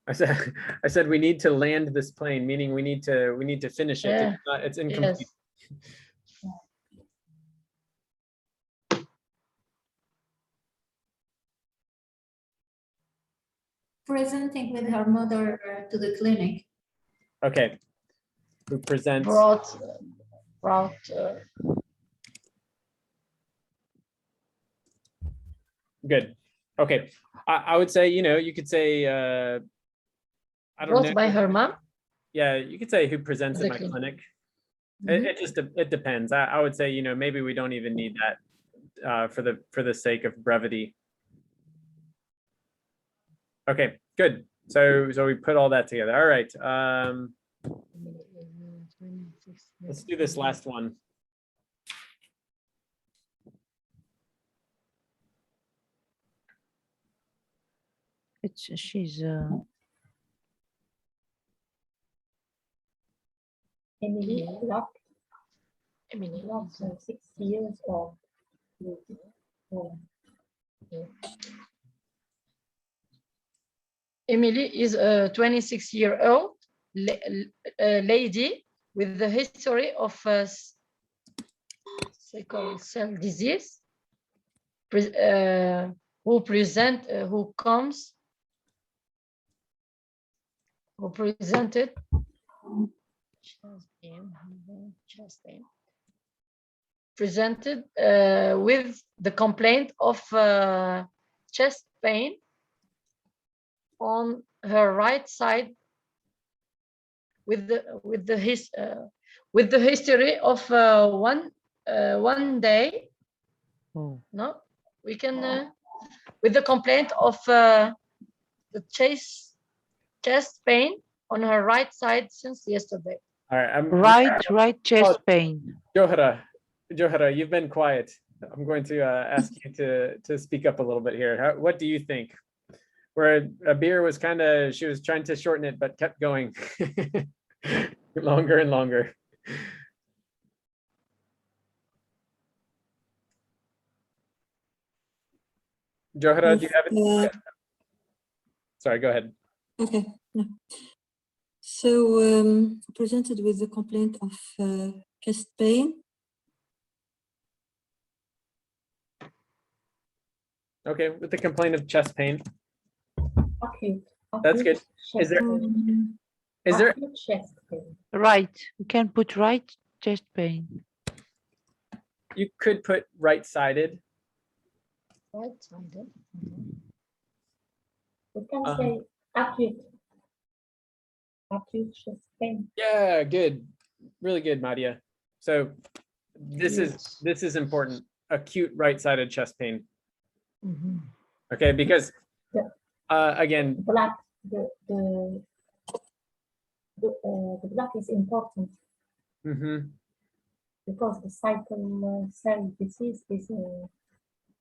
I said we need to land this plane, meaning we need to finish it. Yeah. It's incomplete. Yes. Presenting with her mother to the clinic. Okay. Who presents? Brought Good. Okay. I would say, you could say I don't know. brought by her mom. Yeah, you could say who presents at my Exactly. clinic. Mhm. It depends. I would say, maybe we don't even need that for the sake of brevity. Okay, good. So we put all that together. All right. Let's do this last one. She's Emily Locke, Emily. 6 years old. Emily is a 26-year-old lady with the history of sickle cell disease, who presented with the complaint of chest pain on her right side, with the history of one day. oh, No, we can with the complaint of the chest pain on her right side since yesterday. All right. right chest pain. Johara, you've been quiet. I'm going to ask you to speak up a little bit here. What do you think? Where a beer was she was trying to shorten it, but kept going longer and longer. Johara, do you have it? Sorry, go ahead. Okay. No. So presented with the complaint of chest pain. Okay, with the complaint of chest pain. Acute. That's good. Is there Acute is there chest pain. Right. We can put right chest pain. You could put right-sided. Right-sided. We can Uh-huh. say acute chest pain. Yeah, good. Really good, Madia. So this is important. Acute right-sided chest pain. Mhm. Okay, because Yeah. again, Black, the black is important mhm, because the sickle cell disease is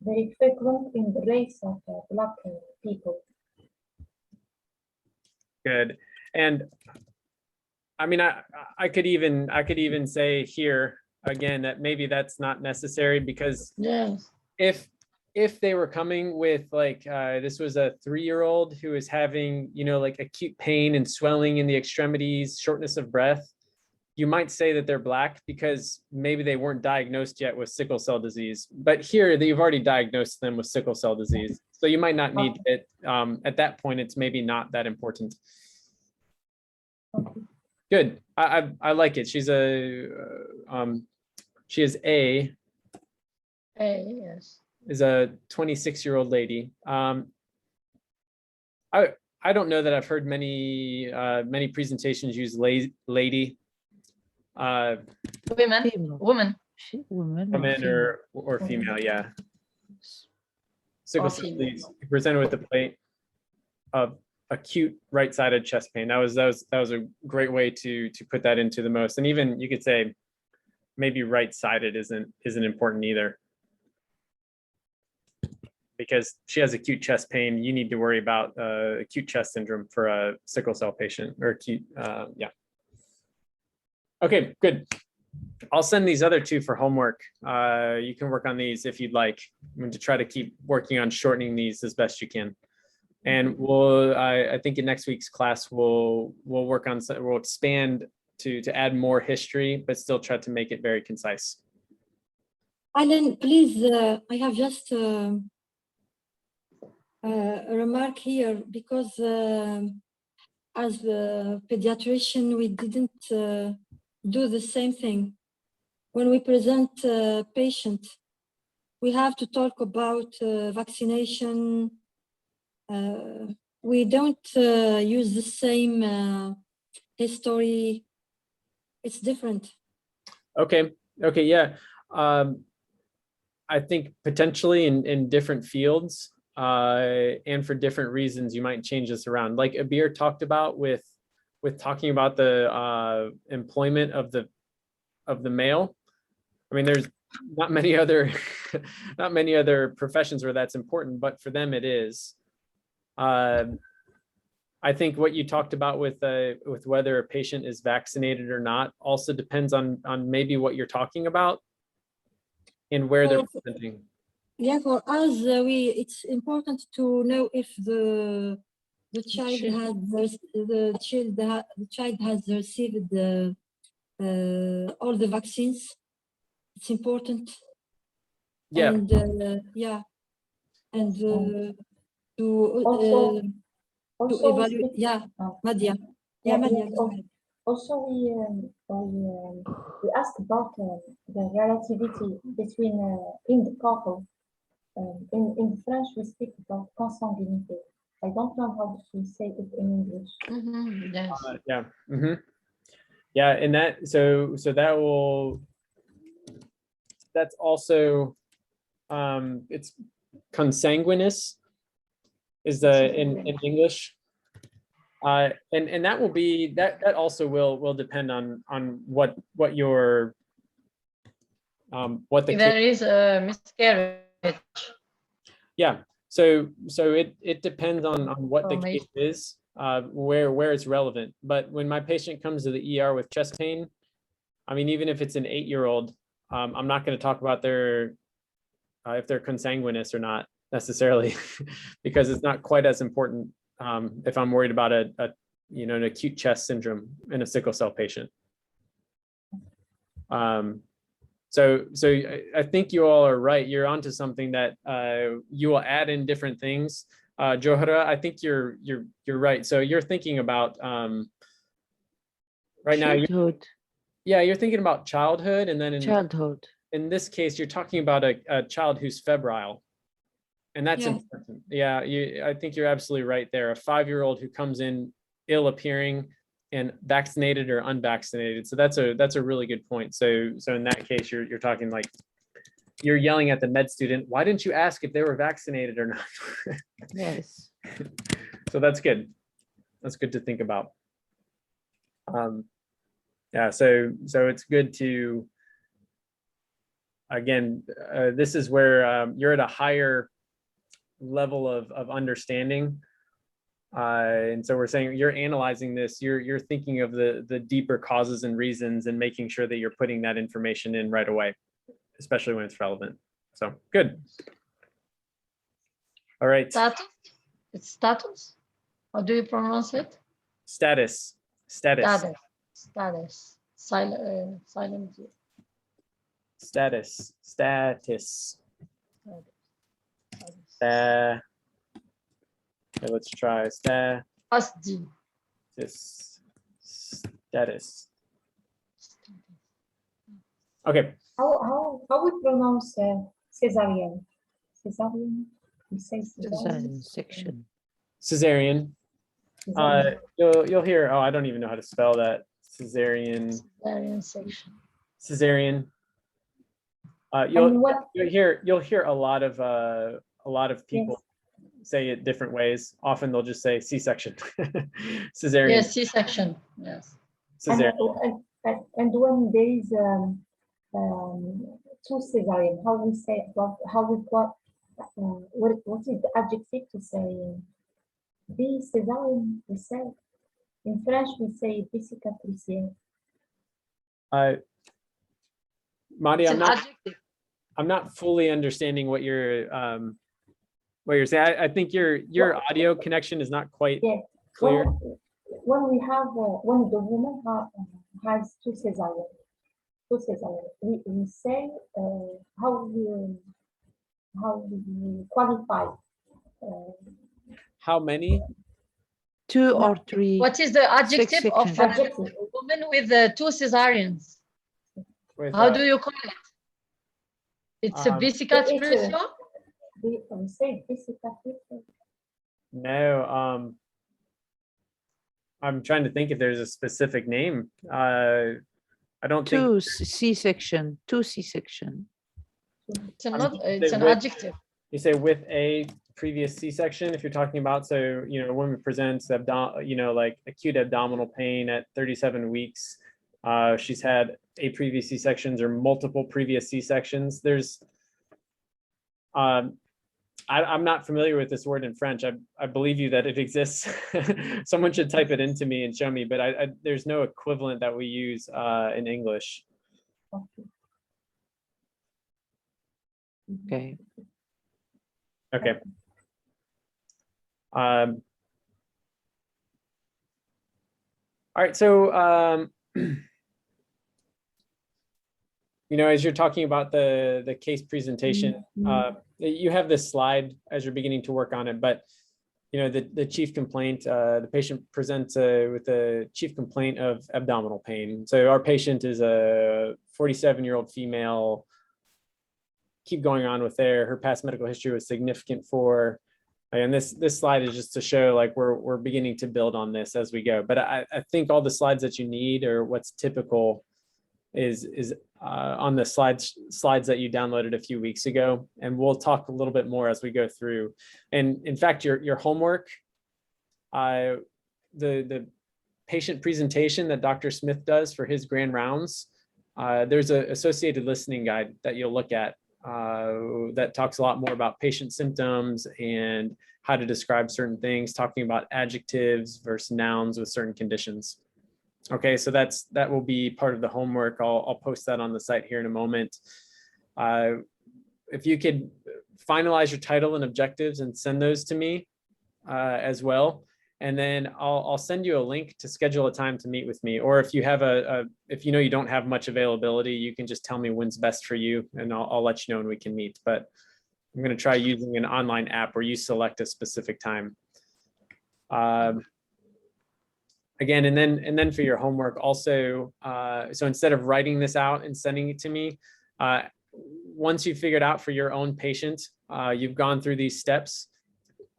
very frequent in the race of black people. good. And I mean, I could even say here again that maybe that's not necessary, because Yes. if they were coming with like this was a 3-year-old who is having, you know, like acute pain and swelling in the extremities, shortness of breath, you might say that they're black because maybe they weren't diagnosed yet with sickle cell disease. But here you've already diagnosed them with sickle cell disease, so you might not need it. At that point, it's maybe not that important. Good. I like it. She is a Yes. is a 26-year-old lady. I don't know that I've heard many presentations use lady. Women. Female. Women. Women Women female. or female, yeah. Sickle Or cell female. disease presented with a plate of acute right-sided chest pain. That was a great way to put that into the most. And even you could say maybe right-sided isn't important either, because she has acute chest pain. You need to worry about acute chest syndrome for a sickle cell patient, or acute, yeah. Okay, good. I'll send these other two for homework. You can work on these if you'd like. I'm going to try to keep working on shortening these as best you can. And I think in next week's class, we'll work on, we'll expand to add more history, but still try to make it very concise. Alan, please, I have just a remark here, because as a pediatrician, we didn't do the same thing. When we present a patient, we have to talk about vaccination. We don't use the same history. It's different. Okay, yeah. I think potentially in different fields and for different reasons, you might change this around. Like Abir talked about with talking about the employment of the male. I mean, there's not many other professions where that's important, but for them it is. I think what you talked about with whether a patient is vaccinated or not also depends on maybe what you're talking about and where they're presenting. Yeah, for us, it's important to know if the child has received all the vaccines. It's important. Yeah. And and Also to evaluate. Yeah, Madia. Yeah, Madia. yes, also we asked about the relativity between in the couple. In French, we speak about consanguinité. I don't know how to say it in English. Yes. Yeah. Yeah, and that's also it's consanguineous is in English. And that will be that also will depend on what your what the There is a miscarriage. Yeah, so it depends on what the case is, where it's relevant. But when my patient comes to the ER with chest pain, I mean, even if it's an 8-year-old, I'm not going to talk about their if they're consanguineous or not necessarily, because it's not quite as important if I'm worried about an acute chest syndrome in a sickle cell patient. So I think you all are right. You're onto something that you will add in different things. Johara, I think you're right. So you're thinking about right now. Yeah, you're thinking about childhood, and then Childhood. in this case, you're talking about a child who's febrile. And that's Yeah. important. Yeah, I think you're absolutely right there. A 5-year-old who comes in ill appearing and vaccinated or unvaccinated. So that's a really good point. So in that case, you're talking like you're yelling at the med student, why didn't you ask if they were vaccinated or not? Yes. So that's good. That's good to think about. Yeah, so it's good to, again, this is where you're at a higher level of understanding. And so we're saying you're analyzing this, you're thinking of the deeper causes and reasons and making sure that you're putting that information in right away, especially when it's relevant. So good. All right. Status? It's status? How do you pronounce it? Status. Status. Silent. Status. Okay, let's try status. Okay. How we pronounce cesarean? Cesarean? We say Cesarean section. Cesarean. Cesarean. You'll hear. Oh, I don't even know how to spell that. Cesarean. Cesarean section. Cesarean. You'll hear a lot of people say it different ways. Often they'll just say C-section. Cesarean. Yes, C-section. Yes. Cesarean. And when there is two cesarean, how we say what is the adjective to say the cesarean? We say in French we say cicatriciel. Madi, It's an adjective. I'm not fully understanding what you're saying. I think your audio connection is not quite clear. When we have when the woman has two cesarean, we say how we qualify. How many? 2 or 3. What is the adjective of a Adjective. woman with 2 cesareans? How do you call it? It's a bicicatricial? We say bicicatricial. No, I'm trying to think if there's a specific name. I don't think. 2 C-section. 2 C-section. It's an adjective. You say with a previous C-section, if you're talking about, so, you know, a woman presents, like acute abdominal pain at 37 weeks. She's had a previous C-sections or multiple previous C-sections. There's, I'm not familiar with this word in French. I believe you that it exists. Someone should type it into me and show me, but there's no equivalent that we use in English. Okay. Okay. All right, so you know, as you're talking about the case presentation, you have this slide as you're beginning to work on it, but you know, the chief complaint, the patient presents with a chief complaint of abdominal pain. So our patient is a 47-year-old female. Keep going on with her past medical history was significant for, and this slide is just to show like we're beginning to build on this as we go. But I think all the slides that you need or what's typical is on the slides that you downloaded a few weeks ago, and we'll talk a little bit more as we go through. And in fact, your homework, the patient presentation that Dr. Smith does for his grand rounds, there's an associated listening guide that you'll look at that talks a lot more about patient symptoms and how to describe certain things, talking about adjectives versus nouns with certain conditions. Okay, so that will be part of the homework. I'll post that on the site here in a moment. If you could finalize your title and objectives and send those to me as well. And then I'll send you a link to schedule a time to meet with me. Or if you have if you know you don't have much availability, you can just tell me when's best for you and I'll let you know when we can meet. But I'm gonna try using an online app where you select a specific time. again, and then for your homework also, so instead of writing this out and sending it to me, once you've figured out for your own patient, you've gone through these steps,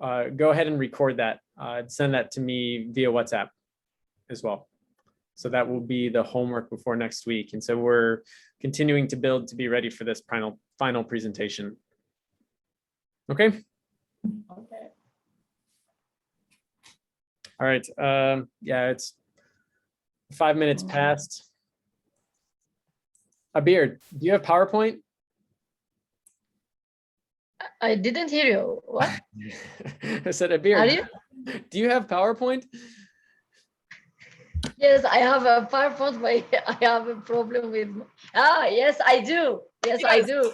go ahead and record that, send that to me via WhatsApp as well. So that will be the homework before next week. And so we're continuing to build to be ready for this final presentation. Okay. Okay. All right. Yeah, it's 5 minutes past. Abir, do you have PowerPoint? I didn't hear you. What? I said, Abir, Are you? do you have PowerPoint? Yes, I have a PowerPoint, but I have a problem with. Yes, I do. Yes, I do.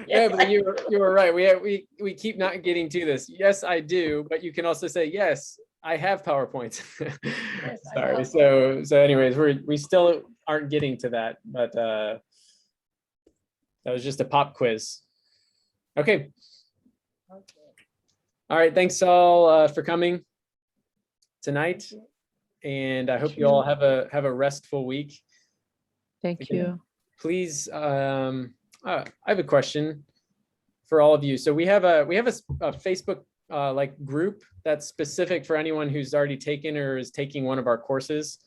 Yeah, Yes, but you were right. We keep not getting to this. Yes, I do, but you can also say yes, I have PowerPoint. Yes, I Sorry. have. So anyways, we still aren't getting to that, but that was just a pop quiz. Okay. All right. Thanks all for coming tonight, and I hope you all have a restful week. Thank you. Please, I have a question for all of you. So we have a Facebook like group that's specific for anyone who's already taken or is taking one of our courses.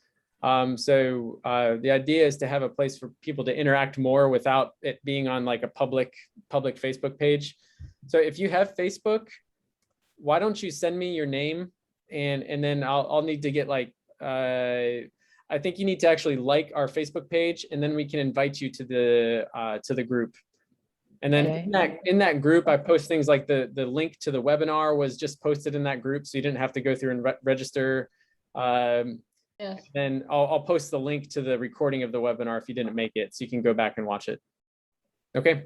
So the idea is to have a place for people to interact more without it being on like a public Facebook page. So if you have Facebook, why don't you send me your name, and then I'll need to get like I think you need to actually like our Facebook page, and then we can invite you to the group. And then Okay. in that group, I post things like the link to the webinar was just posted in that group, so you didn't have to go through and register. Yes. Then I'll post the link to the recording of the webinar if you didn't make it, so you can go back and watch it. Okay.